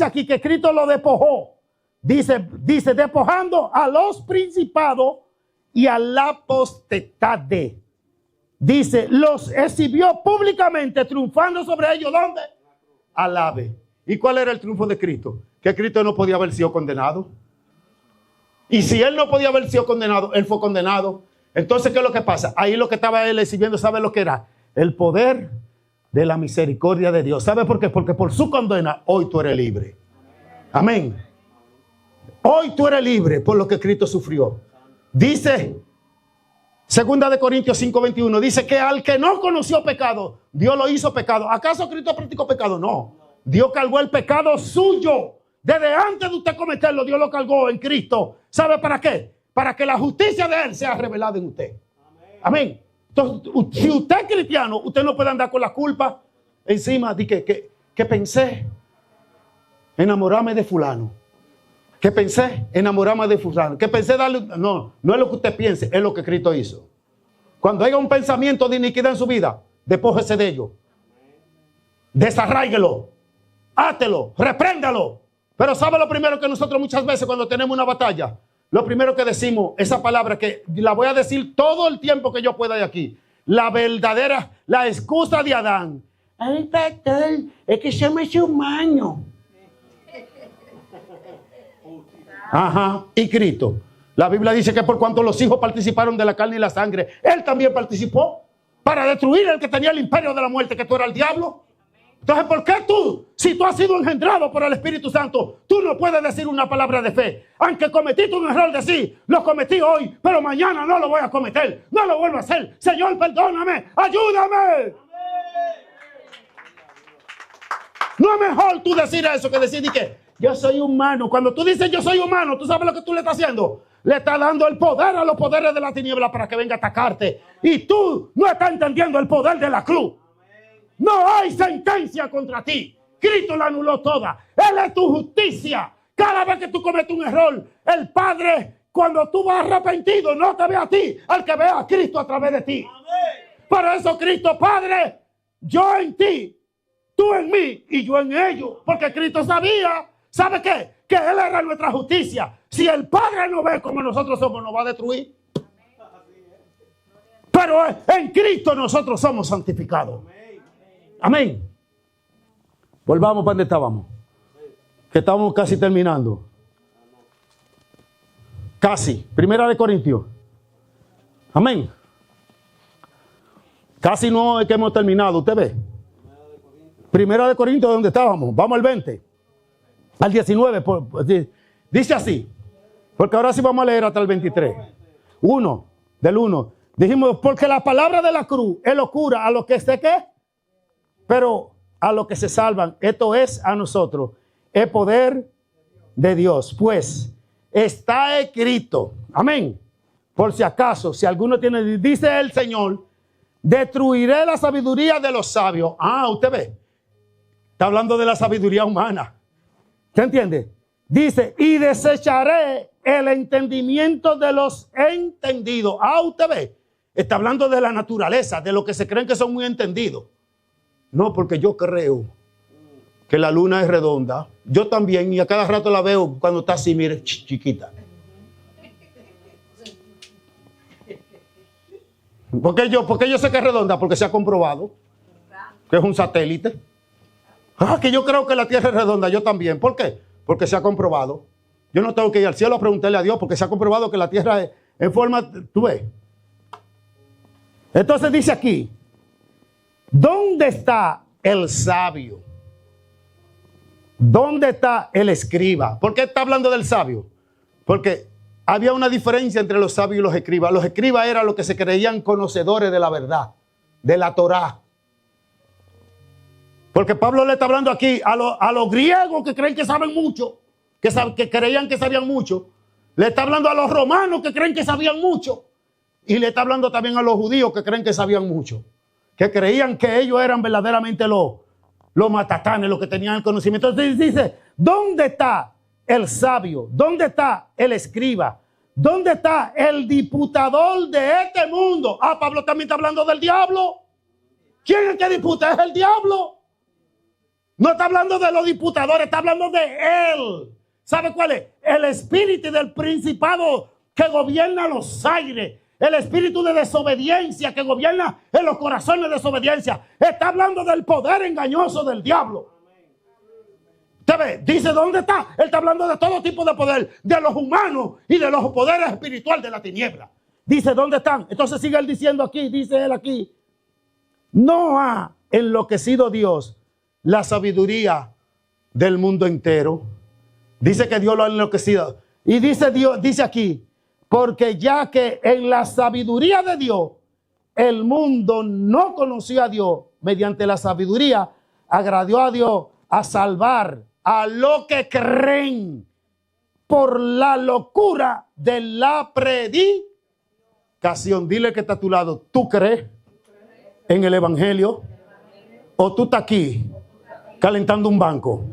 aquí que Cristo lo despojó. Dice, despojando a los principados y a la potestad de. Dice, los exhibió públicamente, triunfando sobre ellos. ¿Dónde? Alabe. ¿Y cuál era el triunfo de Cristo? Que Cristo no podía haber sido condenado. Y si él no podía haber sido condenado, él fue condenado. Entonces, ¿qué es lo que pasa? Ahí lo que estaba él exhibiendo, ¿sabe lo que era? El poder de la misericordia de Dios. ¿Sabe por qué? Porque por su condena, hoy tú eres libre. Amén. Hoy tú eres libre por lo que Cristo sufrió. Dice, 2 Corintios 5:21, dice que al que no conoció pecado, Dios lo hizo pecado. ¿Acaso Cristo practicó pecado? No. Dios cargó el pecado suyo. Desde antes de usted cometerlo, Dios lo cargó en Cristo. ¿Sabe para qué? Para que la justicia de Él sea revelada en usted. Amén. Entonces, si usted es cristiano, usted no puede andar con la culpa encima de que pensé enamorarme de fulano. Que pensé enamorarme de fulano. Que pensé darle... No es lo que usted piense, es lo que Cristo hizo. Cuando haya un pensamiento de iniquidad en su vida, despójese de ello. Desarráiguelo. Átelo. Repréndalo. Pero ¿sabe lo primero que nosotros muchas veces cuando tenemos una batalla? Lo primero que decimos, esa palabra que la voy a decir todo el tiempo que yo pueda de aquí. La verdadera, la excusa de Adán. Ay, pastor, es que se me hizo humano. Ajá, y Cristo. La Biblia dice que por cuanto los hijos participaron de la carne y la sangre, Él también participó para destruir el que tenía el imperio de la muerte, que tú eras el diablo. Entonces, ¿por qué tú, si tú has sido engendrado por el Espíritu Santo, tú no puedes decir una palabra de fe? Aunque cometiste un error de sí, lo cometí hoy, pero mañana no lo voy a cometer, no lo vuelvo a hacer. Señor, perdóname, ayúdame. No es mejor tú decir eso que decir que yo soy humano. Cuando tú dices yo soy humano, ¿tú sabes lo que tú le estás haciendo? Le estás dando el poder a los poderes de la tiniebla para que venga a atacarte. Y tú no estás entendiendo el poder de la cruz. No hay sentencia contra ti. Cristo la anuló toda. Él es tu justicia. Cada vez que tú cometes un error, el Padre, cuando tú vas arrepentido, no te ve a ti, al que ve a Cristo a través de ti. Por eso Cristo, Padre, yo en ti, tú en mí y yo en ellos. Porque Cristo sabía, ¿sabe qué? Que Él era nuestra justicia. Si el Padre no ve como nosotros somos, nos va a destruir. Pero en Cristo nosotros somos santificados. Amén. Volvamos para donde estábamos. Que estamos casi terminando. Casi. 1 Corintios. Amén. Casi no es que hemos terminado. ¿Usted ve? 1 Corintios, ¿dónde estábamos? Vamos al 20. Al 19. Dice así. Porque ahora sí vamos a leer hasta el 23. 1. Del 1. Dijimos, porque la palabra de la cruz es locura a los que se ¿qué? Pero a los que se salvan, esto es a nosotros, el poder de Dios. Pues está escrito, amén. Por si acaso, si alguno tiene, dice el Señor, destruiré la sabiduría de los sabios. Ah, usted ve, está hablando de la sabiduría humana. ¿Usted entiende? Dice, y desecharé el entendimiento de los entendidos. Ah, usted ve, está hablando de la naturaleza, de los que se creen que son muy entendidos. No, porque yo creo que la luna es redonda. Yo también, y a cada rato la veo cuando está así, mire, chiquita. Porque yo sé que es redonda, porque se ha comprobado que es un satélite. Que yo creo que la Tierra es redonda, yo también. ¿Por qué? Porque se ha comprobado. Yo no tengo que ir al cielo a preguntarle a Dios, porque se ha comprobado que la Tierra es en forma, tú ves. Entonces dice aquí, ¿dónde está el sabio? ¿Dónde está el escriba? ¿Por qué está hablando del sabio? Porque había una diferencia entre los sabios y los escribas. Los escribas eran los que se creían conocedores de la verdad, de la Torá. Porque Pablo le está hablando aquí a los griegos que creen que saben mucho, que creían que sabían mucho. Le está hablando a los romanos que creen que sabían mucho. Y le está hablando también a los judíos que creen que sabían mucho. Que creían que ellos eran verdaderamente los matatanes, los que tenían el conocimiento. Entonces dice, ¿dónde está el sabio? ¿Dónde está el escriba? ¿Dónde está el diputador de este mundo? Pablo también está hablando del diablo. ¿Quién es el que disputa? Es el diablo. No está hablando de los diputadores, está hablando de él. ¿Sabe cuál es? El espíritu del principado que gobierna los aires. El espíritu de desobediencia que gobierna en los corazones de desobediencia. Está hablando del poder engañoso del diablo. ¿Usted ve? Dice, ¿dónde está? Él está hablando de todo tipo de poder, de los humanos y de los poderes espirituales de la tiniebla. Dice, ¿dónde están? Entonces sigue él diciendo aquí, dice él aquí, no ha enloquecido Dios la sabiduría del mundo entero. Dice que Dios lo ha enloquecido. Y dice Dios, dice aquí, porque ya que en la sabiduría de Dios, el mundo no conoció a Dios, mediante la sabiduría, agradó a Dios a salvar a los que creen por la locura de la predicación. Dile que está a tu lado, ¿tú crees en el evangelio? ¿O tú estás aquí calentando un banco?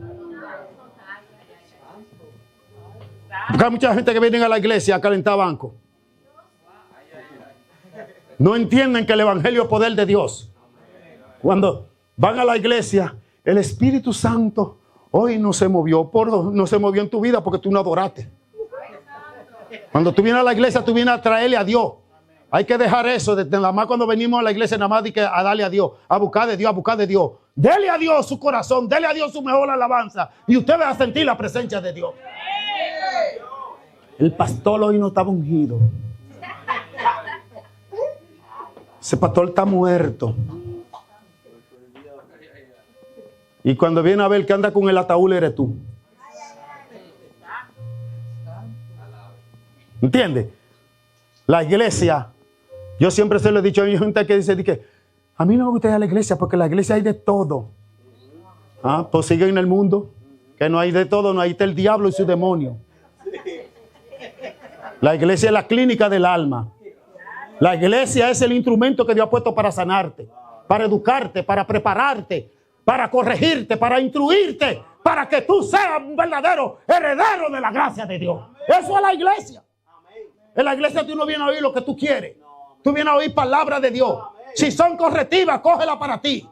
Porque hay mucha gente que viene a la iglesia a calentar banco. No entienden que el evangelio es poder de Dios. Cuando van a la iglesia, el Espíritu Santo hoy no se movió. No se movió en tu vida porque tú no adoraste. Cuando tú vienes a la iglesia, tú vienes a traerle a Dios. Hay que dejar eso, nada más cuando venimos a la iglesia, nada más a darle a Dios, a buscar de Dios, a buscar de Dios. Dele a Dios su corazón, dele a Dios su mejor alabanza y usted va a sentir la presencia de Dios. El pastor hoy no estaba ungido. Ese pastor está muerto. Y cuando viene a ver que anda con el ataúd, eres tú. ¿Entiendes? La iglesia, yo siempre se lo he dicho a mi gente que dice que a mí no me gusta ir a la iglesia porque en la iglesia hay de todo. Pues sigue en el mundo, que no hay de todo, no hay el diablo y su demonio. La iglesia es la clínica del alma. La iglesia es el instrumento que Dios ha puesto para sanarte, para educarte, para prepararte, para corregirte, para instruirte, para que tú seas un verdadero heredero de la gracia de Dios. Eso es la iglesia. En la iglesia tú no vienes a oír lo que tú quieres. Tú vienes a oír palabras de Dios. Si son correctivas, cógela para ti.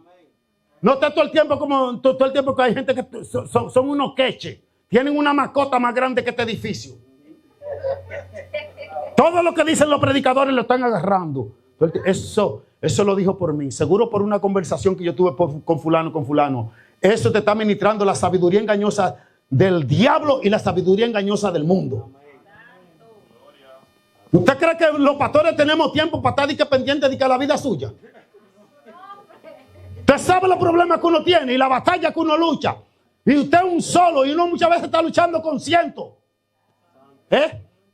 No estés todo el tiempo como todo el tiempo que hay gente que son unos queches. Tienen una mascota más grande que este edificio. Todo lo que dicen los predicadores lo están agarrando. Eso lo dijo por mí. Seguro por una conversación que yo tuve con fulano. Eso te está ministrando la sabiduría engañosa del diablo y la sabiduría engañosa del mundo. ¿Usted cree que los pastores tenemos tiempo para estar pendientes de que la vida es suya? Usted sabe los problemas que uno tiene y la batalla que uno lucha. Y usted es un solo y uno muchas veces está luchando con cientos.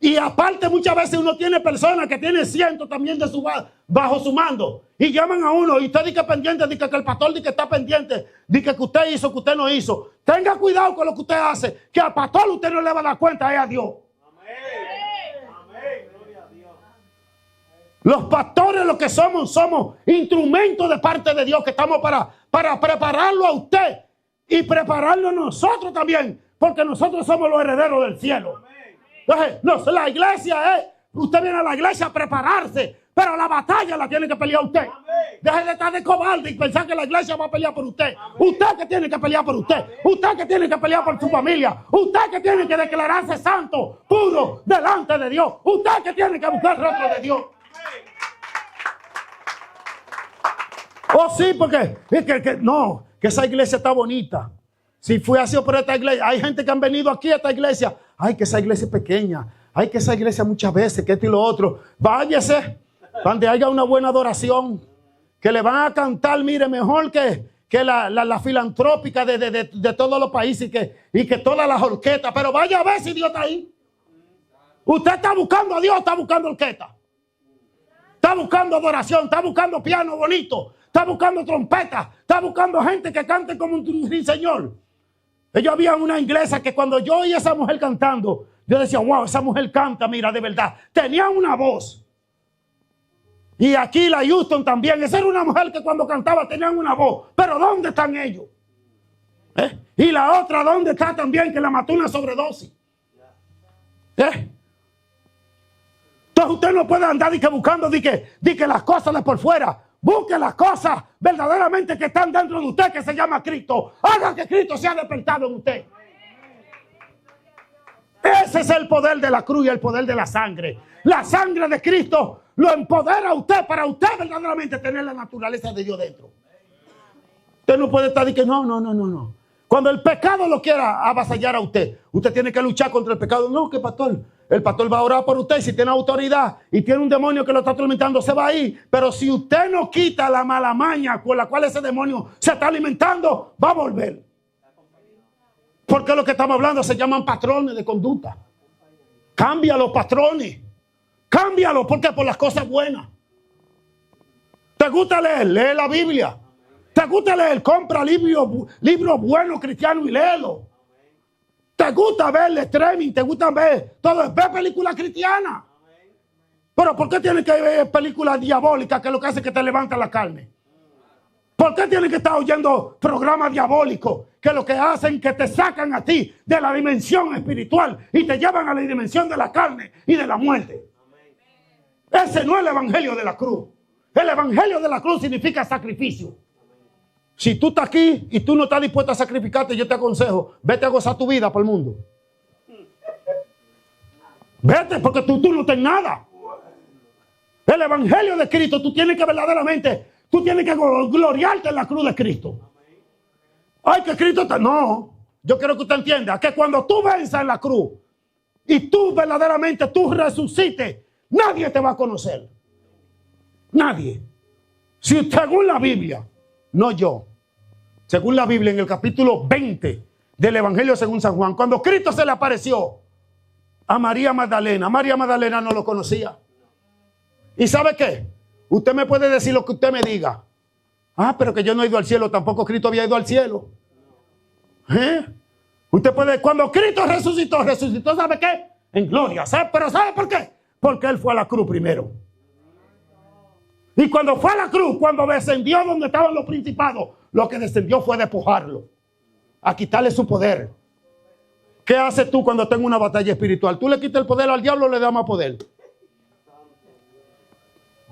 Y aparte muchas veces uno tiene personas que tienen cientos también bajo su mando. Y llaman a uno y usted dice que pendiente, dice que el pastor dice que está pendiente, dice que usted hizo, que usted no hizo. Tenga cuidado con lo que usted hace, que al pastor usted no le va a dar cuenta, es a Dios. Los pastores lo que somos instrumentos de parte de Dios que estamos para prepararlo a usted y prepararlo nosotros también, porque nosotros somos los herederos del cielo. Entonces, la iglesia usted viene a la iglesia a prepararse pero la batalla la tiene que pelear usted. Deje de estar de cobarde y pensar que la iglesia va a pelear por usted. Usted que tiene que pelear por usted. Usted que tiene que pelear por su familia. Usted que tiene que declararse santo, puro, delante de Dios. Usted que tiene que buscar el rostro de Dios. Oh, sí, porque es que esa iglesia está bonita. Si fue así por esta iglesia, hay gente que han venido aquí a esta iglesia. Ay, que esa iglesia es pequeña. Ay, que esa iglesia muchas veces, que esto y lo otro. Váyase, donde haya una buena adoración. Que le van a cantar, mire, mejor que la filantrópica de todos los países y que todas las orquestas. Pero vaya a ver si Dios está ahí. Usted está buscando a Dios, está buscando orquesta. Está buscando adoración, está buscando piano bonito. Está buscando trompeta, está buscando gente que cante como un señor. Ellos había una inglesa que cuando yo oía a esa mujer cantando, yo decía, wow, esa mujer canta, mira, de verdad. Tenía una voz. Y aquí la Houston también. Esa era una mujer que cuando cantaba tenían una voz. Pero ¿dónde están ellos? Y la otra, ¿dónde está también? Que la mató una sobredosis. Entonces usted no puede andar buscando que las cosas de por fuera. Busque las cosas verdaderamente que están dentro de usted, que se llama Cristo. Haga que Cristo sea despertado en usted. Ese es el poder de la cruz y el poder de la sangre. La sangre de Cristo lo empodera a usted para usted verdaderamente tener la naturaleza de Dios dentro. Usted no puede estar diciendo no. Cuando el pecado lo quiera avasallar a usted, usted tiene que luchar contra el pecado. No, que pastor, el pastor va a orar por usted. Si tiene autoridad y tiene un demonio que lo está atormentando, se va a ir. Pero si usted no quita la mala maña con la cual ese demonio se está alimentando, va a volver. Porque lo que estamos hablando se llaman patrones de conducta. Cambia los patrones. Cámbialo, porque por las cosas buenas. ¿Te gusta leer? Lee la Biblia. ¿Te gusta leer? Compra libros buenos cristianos y léelo. ¿Te gusta ver el streaming? ¿Te gusta ver todo? Ve películas cristianas. Pero ¿por qué tienes que ver películas diabólicas que lo que hace es que te levanta la carne? ¿Por qué tienes que estar oyendo programas diabólicos que lo que hacen que te sacan a ti de la dimensión espiritual y te llevan a la dimensión de la carne y de la muerte? Ese no es el evangelio de la cruz. El evangelio de la cruz significa sacrificio. Si tú estás aquí y tú no estás dispuesto a sacrificarte, yo te aconsejo, vete a gozar tu vida por el mundo. Vete, porque tú no tienes nada. El evangelio de Cristo, tú tienes que verdaderamente, tú tienes que gloriarte en la cruz de Cristo. Ay, que Cristo está... No, yo quiero que usted entienda que cuando tú venzas en la cruz y tú verdaderamente tú resucites, nadie te va a conocer. Nadie. Si según la Biblia, no yo, según la Biblia en el capítulo 20 del Evangelio según San Juan, cuando Cristo se le apareció a María Magdalena no lo conocía. ¿Y sabe qué? Usted me puede decir lo que usted me diga. Ah, pero que yo no he ido al cielo, tampoco Cristo había ido al cielo. Usted puede, cuando Cristo resucitó, ¿sabe qué? En gloria. ¿Pero sabe por qué? Porque Él fue a la cruz primero. Y cuando fue a la cruz, cuando descendió donde estaban los principados, lo que descendió fue despojarlo, a quitarle su poder. ¿Qué haces tú cuando tengo una batalla espiritual? ¿Tú le quitas el poder al diablo o le das más poder?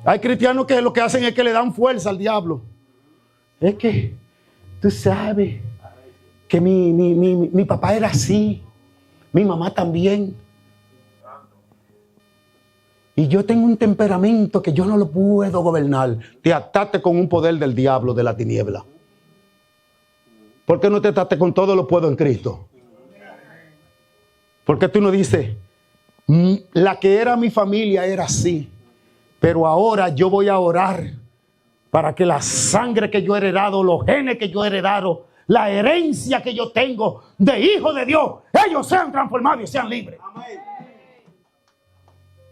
Hay cristianos que lo que hacen es que le dan fuerza al diablo. Es que tú sabes que mi papá era así, mi mamá también. Y yo tengo un temperamento que yo no lo puedo gobernar. Te ataste con un poder del diablo, de la tiniebla. ¿Por qué no te ataste con todo lo puedo en Cristo? ¿Por qué tú no dices, la que era mi familia era así, pero ahora yo voy a orar para que la sangre que yo he heredado, los genes que yo he heredado, la herencia que yo tengo de hijo de Dios, ellos sean transformados y sean libres? Amén.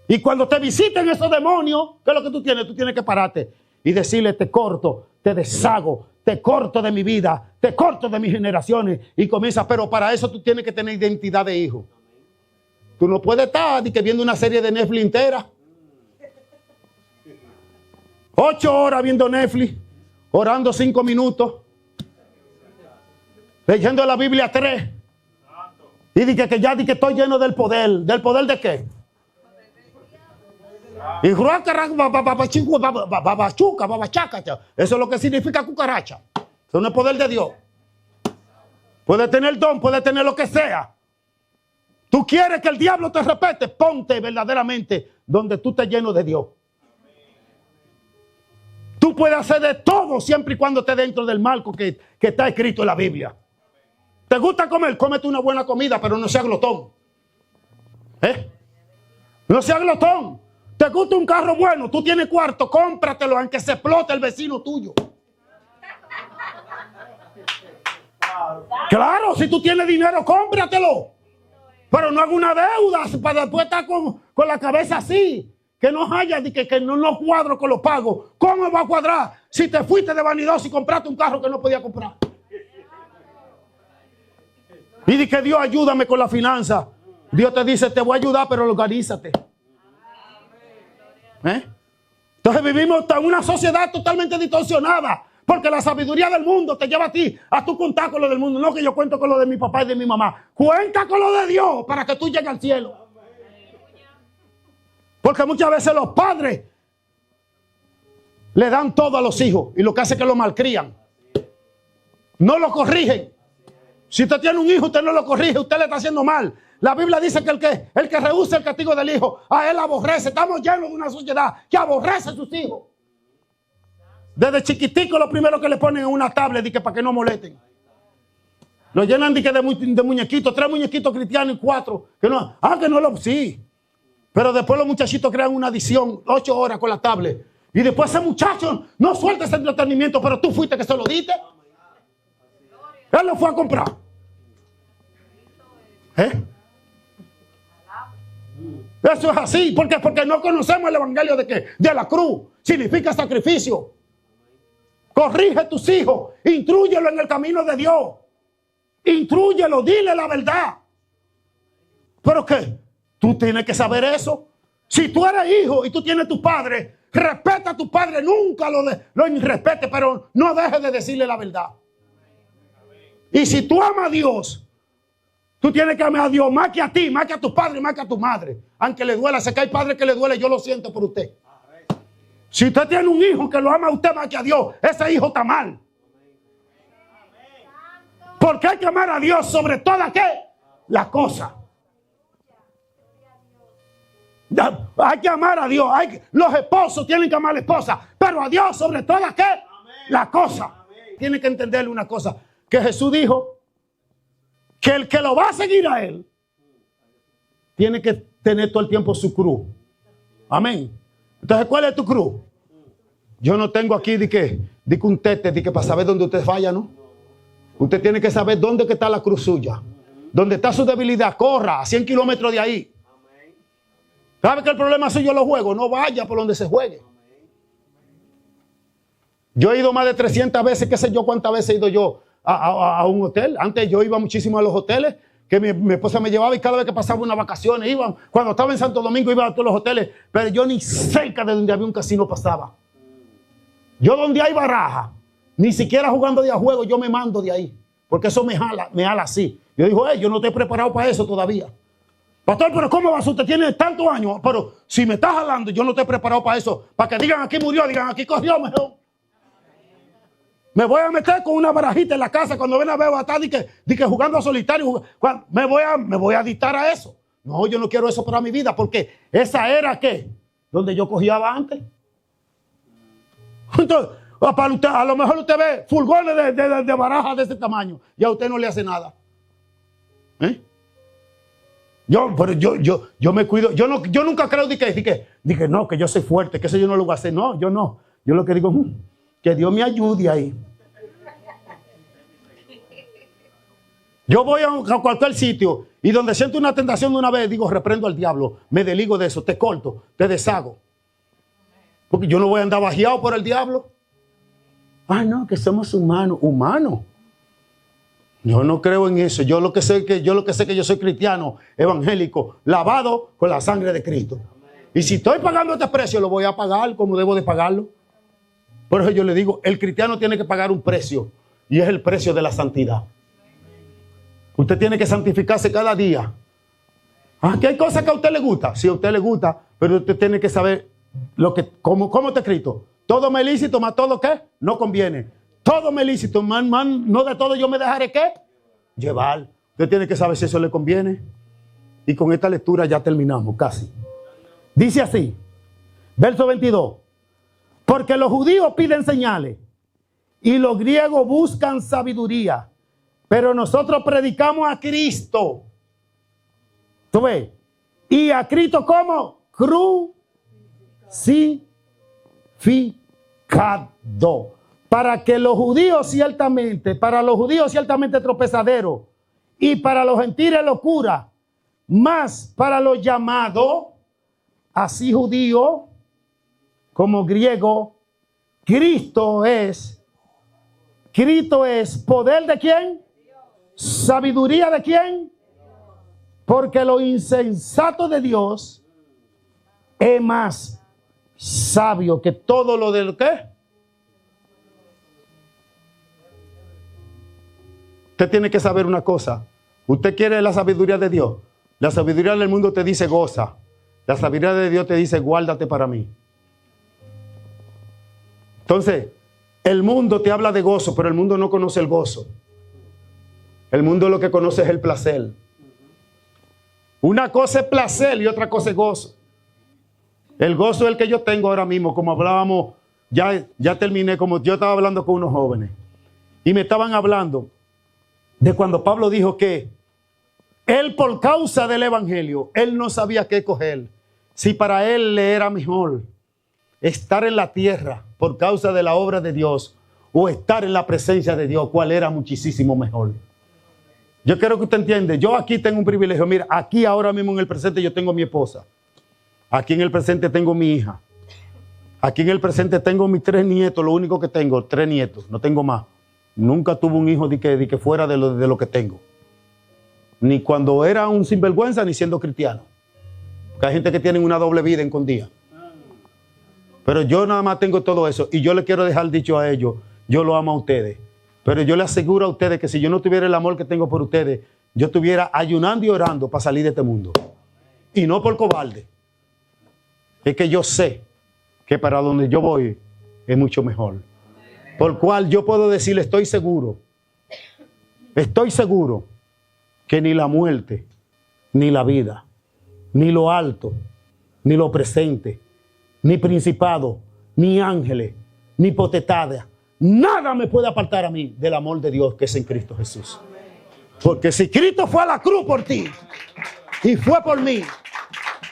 Y cuando te visiten esos demonios, ¿qué es lo que tú tienes? Tú tienes que pararte y decirle, te corto, te deshago, te corto de mi vida, te corto de mis generaciones. Y comienza, pero para eso tú tienes que tener identidad de hijo. Tú no puedes estar viendo una serie de Netflix entera. 8 horas viendo Netflix, orando 5 minutos, leyendo la Biblia 3. Y dije que ya estoy lleno del poder. ¿Del poder de qué? Y babachuca, babachaca. Eso es lo que significa cucaracha. Eso no es poder de Dios. Puede tener don, puede tener lo que sea. Tú quieres que el diablo te respete, ponte verdaderamente donde tú estés lleno de Dios. Tú puedes hacer de todo siempre y cuando estés dentro del marco que está escrito en la Biblia. ¿Te gusta comer? Cómete una buena comida, pero no seas glotón. No seas glotón. ¿Te gusta un carro bueno? Tú tienes cuarto, cómpratelo aunque se explote el vecino tuyo. Claro, si tú tienes dinero, cómpratelo. Pero no haga una deuda para después estar con la cabeza así. Que no haya, que no cuadro con los pagos. ¿Cómo va a cuadrar si te fuiste de vanidoso y compraste un carro que no podía comprar? Y di que Dios ayúdame con la finanza. Dios te dice, te voy a ayudar, pero organízate. Entonces vivimos en una sociedad totalmente distorsionada. Porque la sabiduría del mundo te lleva a ti a tú contar con lo del mundo. No que yo cuento con lo de mi papá y de mi mamá. Cuenta con lo de Dios para que tú llegues al cielo. Porque muchas veces los padres le dan todo a los hijos y lo que hace es que lo malcrían. No lo corrigen. Si usted tiene un hijo, usted no lo corrige, usted le está haciendo mal. La Biblia dice que el que rehúsa el castigo del hijo, a él aborrece. Estamos llenos de una sociedad que aborrece a sus hijos. Desde chiquitico lo primero que le ponen es una tablet para que no molesten. Lo llenan de muñequitos, 3 muñequitos cristianos y 4. Que no lo... Sí. Pero después los muchachitos crean una adicción, 8 horas con la tablet. Y después ese muchacho no suelta ese entretenimiento, pero tú fuiste que se lo diste. Él lo fue a comprar. Eso es así. ¿Por qué? Porque no conocemos el evangelio de qué. De la cruz. Significa sacrificio. Corrige a tus hijos. Intrúyelo en el camino de Dios. Intrúyelo. Dile la verdad. ¿Pero qué? Tú tienes que saber eso. Si tú eres hijo y tú tienes tu padre, respeta a tu padre. Nunca lo irrespete, pero no dejes de decirle la verdad. Y si tú amas a Dios, tú tienes que amar a Dios más que a ti, más que a tu padre, más que a tu madre. Aunque le duela, sé que hay padres que le duele, yo lo siento por usted. Si usted tiene un hijo que lo ama a usted más que a Dios, ese hijo está mal. Porque hay que amar a Dios sobre toda ¿qué? La cosa. Hay que amar a Dios. Los esposos tienen que amar a la esposa, pero a Dios sobre toda ¿qué? La cosa. Tiene que entenderle una cosa, que Jesús dijo que el que lo va a seguir a él tiene que tener todo el tiempo su cruz. Amén. Entonces, ¿cuál es tu cruz? Yo no tengo aquí de que un tete, de que para saber dónde usted falla, ¿no? Usted tiene que saber dónde que está la cruz suya. Dónde está su debilidad. Corra a 100 kilómetros de ahí. ¿Sabe que el problema suyo los juegos? No vaya por donde se juegue. Yo he ido más de 300 veces, qué sé yo cuántas veces he ido yo a un hotel. Antes yo iba muchísimo a los hoteles, que mi esposa me llevaba y cada vez que pasaba unas vacaciones iba. Cuando estaba en Santo Domingo iba a todos los hoteles, pero yo ni cerca de donde había un casino pasaba. Yo donde hay baraja, ni siquiera jugando de a juego, yo me mando de ahí. Porque eso me jala así. Yo digo, yo no estoy preparado para eso todavía. Pastor, pero ¿cómo vas? Usted tiene tantos años, pero si me está jalando, yo no estoy preparado para eso. Para que digan aquí murió, digan aquí corrió mejor. Me voy a meter con una barajita en la casa cuando ven a ver a estar de que jugando a solitario. Me voy a dictar a eso. No, yo no quiero eso para mi vida, porque esa era ¿qué? Donde yo cogiaba antes. Entonces, para usted, a lo mejor usted ve furgones de baraja de ese tamaño y a usted no le hace nada. Yo me cuido. Yo nunca creo de que no, que yo soy fuerte, que eso yo no lo voy a hacer. No, yo no. Yo lo que digo que Dios me ayude ahí. Yo voy a cualquier sitio y donde siento una tentación de una vez, digo, reprendo al diablo, me desligo de eso, te corto, te deshago. Porque yo no voy a andar bajeado por el diablo. No, que somos humanos. ¿Humanos? Yo no creo en eso. Yo lo que sé que yo soy cristiano, evangélico, lavado con la sangre de Cristo. Y si estoy pagando este precio, lo voy a pagar como debo de pagarlo. Por eso yo le digo, el cristiano tiene que pagar un precio, y es el precio de la santidad. Usted tiene que santificarse cada día. Que hay cosas que a usted le gusta. Sí, a usted le gusta, pero usted tiene que saber ¿Cómo está escrito? Todo me es lícito, más todo ¿qué? No conviene. Todo me es lícito, no de todo yo me dejaré ¿qué? Llevar. Usted tiene que saber si eso le conviene. Y con esta lectura ya terminamos, casi. Dice así, verso 22. Porque los judíos piden señales y los griegos buscan sabiduría, pero nosotros predicamos a Cristo. ¿Tú ves? Y a Cristo como crucificado. Para los judíos ciertamente tropezadero y para los gentiles locura, más para los llamados, así judío como griego, Cristo es poder de quién, sabiduría de quién, porque lo insensato de Dios es más sabio que todo lo del ¿qué? Usted tiene que saber una cosa. Usted quiere la sabiduría de Dios. La sabiduría del mundo te dice goza. La sabiduría de Dios te dice guárdate para mí. Entonces, el mundo te habla de gozo, pero el mundo no conoce el gozo. El mundo lo que conoce es el placer. Una cosa es placer y otra cosa es gozo. El gozo es el que yo tengo ahora mismo, como hablábamos, ya terminé, como yo estaba hablando con unos jóvenes. Y me estaban hablando de cuando Pablo dijo que él, por causa del evangelio, él no sabía qué coger. Si para él le era mejor estar en la tierra por causa de la obra de Dios o estar en la presencia de Dios, cuál era muchísimo mejor. Yo quiero que usted entienda, yo aquí tengo un privilegio. Mira, aquí ahora mismo en el presente yo tengo mi esposa. Aquí en el presente tengo mi hija. Aquí en el presente tengo mis 3 nietos, lo único que tengo, 3 nietos, no tengo más. Nunca tuve un hijo de que fuera de lo que tengo. Ni cuando era un sinvergüenza, ni siendo cristiano. Porque hay gente que tiene una doble vida escondida. Pero yo nada más tengo todo eso. Y yo le quiero dejar dicho a ellos, yo lo amo a ustedes. Pero yo le aseguro a ustedes que si yo no tuviera el amor que tengo por ustedes, yo estuviera ayunando y orando para salir de este mundo. Y no por cobarde. Es que yo sé que para donde yo voy es mucho mejor. Por cual yo puedo decirle, estoy seguro que ni la muerte, ni la vida, ni lo alto, ni lo presente, ni principado, ni ángeles, ni potestades, nada me puede apartar a mí del amor de Dios que es en Cristo Jesús. Porque si Cristo fue a la cruz por ti y fue por mí,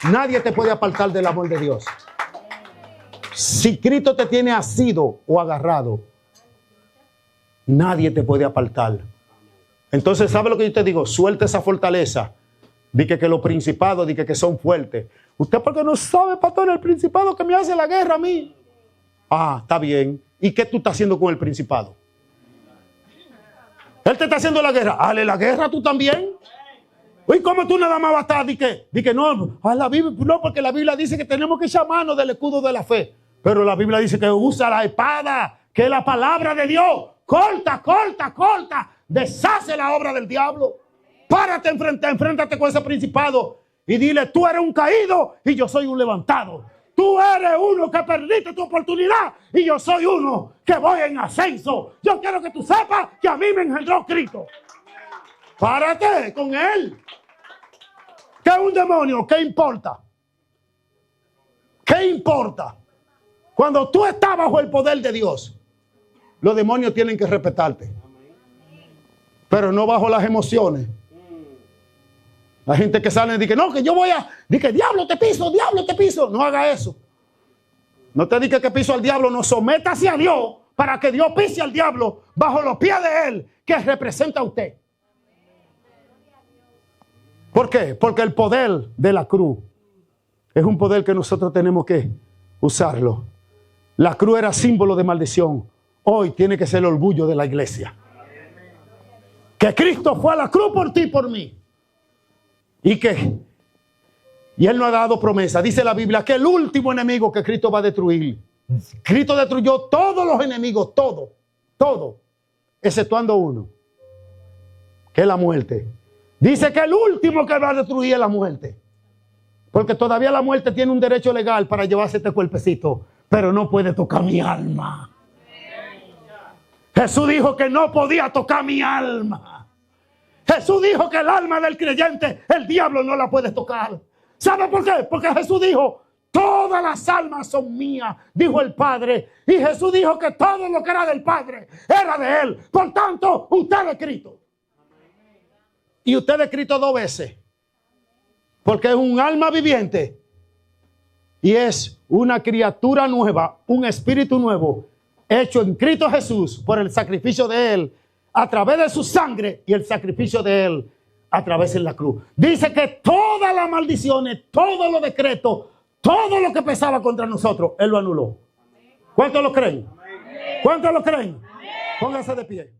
nadie te puede apartar del amor de Dios. Si Cristo te tiene asido o agarrado, nadie te puede apartar. Entonces, ¿sabe lo que yo te digo? Suelta esa fortaleza. Dice que los principados, dice que son fuertes. Usted porque no sabe, pastor, el principado que me hace la guerra a mí. Ah, está bien. ¿Y qué tú estás haciendo con el principado? Él te está haciendo la guerra. Hale la guerra tú también. ¿Y cómo tú nada más vas a estar? Dice no, a la Biblia, no, porque la Biblia dice que tenemos que echar mano del escudo de la fe. Pero la Biblia dice que usa la espada, que es la palabra de Dios. Corta. Deshace la obra del diablo. Párate, enfréntate con ese principado y dile, tú eres un caído y yo soy un levantado. Tú eres uno que perdiste tu oportunidad y yo soy uno que voy en ascenso. Yo quiero que tú sepas que a mí me engendró Cristo. Párate con él. ¿Qué es un demonio? ¿Qué importa? ¿Qué importa? Cuando tú estás bajo el poder de Dios, los demonios tienen que respetarte. Pero no bajo las emociones. La gente que sale y dice, no, que yo voy a... Dice, diablo te piso. No haga eso. No te diga que piso al diablo, no, sométase a Dios para que Dios pise al diablo bajo los pies de él que representa a usted. ¿Por qué? Porque el poder de la cruz es un poder que nosotros tenemos que usarlo. La cruz era símbolo de maldición. Hoy tiene que ser el orgullo de la iglesia. Que Cristo fue a la cruz por ti y por mí. Y Él nos ha dado promesa. Dice la Biblia que el último enemigo que Cristo va a destruir. Cristo destruyó todos los enemigos, todo, exceptuando uno, que es la muerte. Dice que el último que va a destruir es la muerte. Porque todavía la muerte tiene un derecho legal para llevarse este cuerpecito, pero no puede tocar mi alma. Jesús dijo que no podía tocar mi alma. Jesús dijo que el alma del creyente, el diablo no la puede tocar. ¿Sabe por qué? Porque Jesús dijo, todas las almas son mías, dijo el Padre. Y Jesús dijo que todo lo que era del Padre era de Él. Por tanto, usted es Cristo. Y usted es Cristo 2 veces. Porque es un alma viviente. Y es una criatura nueva, un espíritu nuevo, hecho en Cristo Jesús por el sacrificio de Él, a través de su sangre y el sacrificio de Él a través de la cruz. Dice que todas las maldiciones, todos los decretos, todo lo que pesaba contra nosotros, Él lo anuló. ¿Cuántos lo creen? ¿Cuántos lo creen? Pónganse de pie.